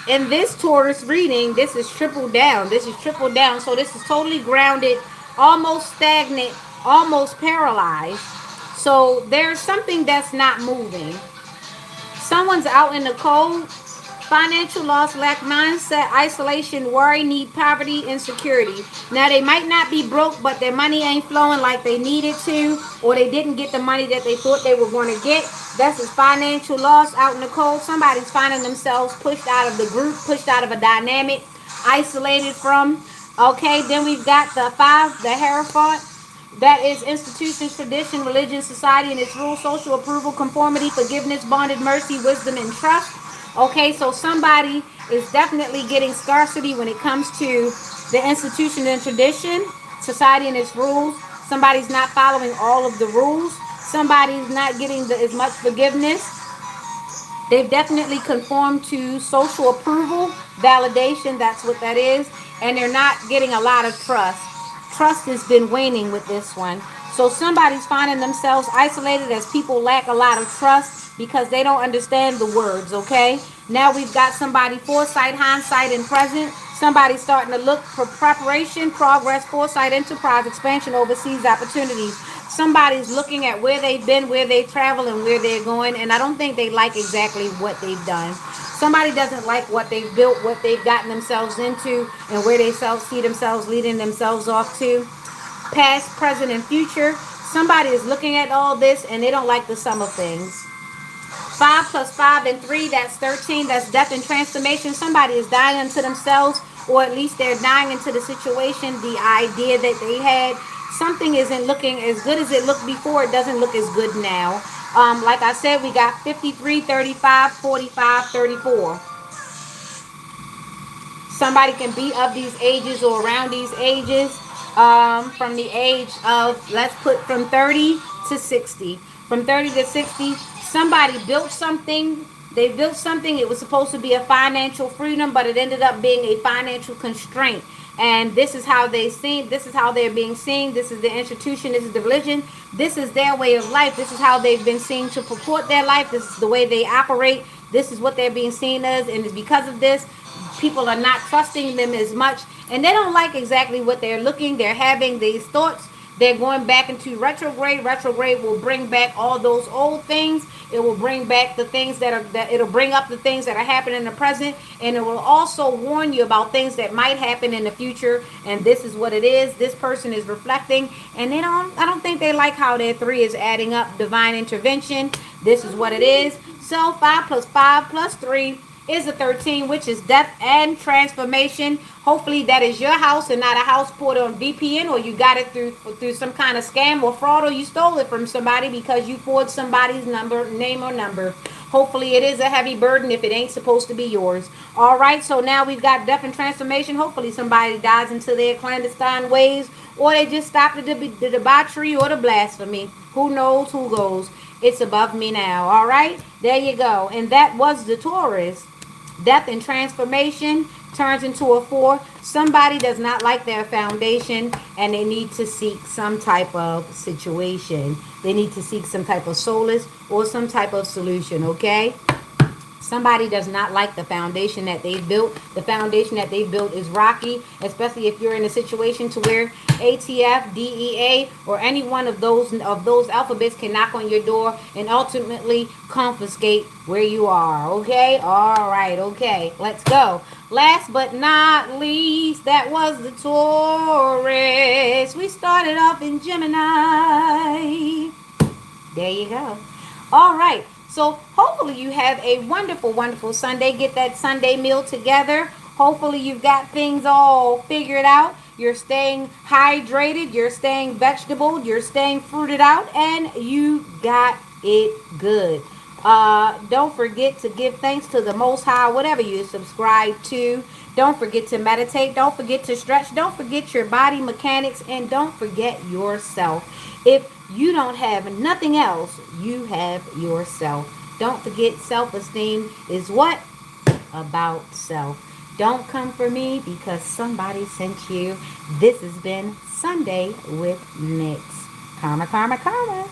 in this Taurus reading, this is triple down. This is triple down. So this is totally grounded, almost stagnant, almost paralyzed. So there's something that's not moving. Someone's out in the cold. Financial loss, lack mindset, isolation, worry, need, poverty, insecurity. Now they might not be broke, but their money ain't flowing like they needed to, or they didn't get the money that they thought they were going to get. That's his financial loss out in the cold. Somebody's finding themselves pushed out of the group, pushed out of a dynamic, isolated from. Okay, then we've got the five, the Hierophant. That is institutions, tradition, religion, society, and its rules, social approval, conformity, forgiveness, bonded, mercy, wisdom, and trust. Okay, so somebody is definitely getting scarcity when it comes to the institution and tradition, society and its rules. Somebody's not following all of the rules. Somebody's not getting as much forgiveness. They've definitely conformed to social approval, validation, that's what that is. And they're not getting a lot of trust. Trust has been waning with this one. So somebody's finding themselves isolated as people lack a lot of trust because they don't understand the words, okay? Now we've got somebody foresight, hindsight, and present. Somebody starting to look for preparation, progress, foresight, enterprise, expansion, overseas opportunities. Somebody's looking at where they've been, where they travel, and where they're going, and I don't think they like exactly what they've done. Somebody doesn't like what they've built, what they've gotten themselves into, and where they see themselves leading themselves off to. Past, present, and future. Somebody is looking at all this, and they don't like the sum of things. 5 plus 5 and 3, that's 13. That's death and transformation. Somebody is dying into themselves, or at least they're dying into the situation, the idea that they had. Something isn't looking as good as it looked before. It doesn't look as good now. Like I said, we got 53, 35, 45, 34. Somebody can be of these ages or around these ages, from the age of, let's put from 30 to 60. From 30 to 60, somebody built something. They built something. It was supposed to be a financial freedom, but it ended up being a financial constraint. And this is how they seen. This is how they're being seen. This is the institution. This is the religion. This is their way of life. This is how they've been seen to purport their life. This is the way they operate. This is what they're being seen as. And it's because of this, people are not trusting them as much. And they don't like exactly what they're looking. They're having these thoughts. They're going back into retrograde. Retrograde will bring back all those old things. It will bring back the things it'll bring up the things that are happening in the present, and it will also warn you about things that might happen in the future. And this is what it is. This person is reflecting, and I don't think they like how their 3 is adding up. Divine intervention. This is what it is. So 5 plus 5 plus 3 is a 13, which is death and transformation. Hopefully that is your house and not a house put on VPN, or you got it through some kind of scam or fraud, or you stole it from somebody because you forged somebody's name or number. Hopefully it is a heavy burden if it ain't supposed to be yours. All right, so now we've got death and transformation. Hopefully somebody dies into their clandestine ways, or they just stop the debauchery or the blasphemy. Who knows who goes? It's above me now. All right, there you go. And that was the Taurus. Death and transformation turns into a 4. Somebody does not like their foundation, and they need to seek some type of situation. They need to seek some type of solace or some type of solution, okay? Somebody does not like the foundation that they built. The foundation that they built is rocky, especially if you're in a situation to where ATF, DEA, or any one of those alphabets can knock on your door and ultimately confiscate where you are. Okay? All right. Okay. Let's go. Last but not least, that was the Taurus. We started off in Gemini. There you go. All right. So hopefully you have a wonderful, wonderful Sunday. Get that Sunday meal together. Hopefully you've got things all figured out. You're staying hydrated. You're staying vegetable. You're staying fruited out. And you got it good. Don't forget to give thanks to the Most High, whatever you subscribe to. Don't forget to meditate. Don't forget to stretch. Don't forget your body mechanics. And don't forget yourself. If you don't have nothing else, you have yourself. Don't forget, self-esteem is what? About self. Don't come for me because somebody sent you. This has been Sunday with Nix. Karma, karma, karma.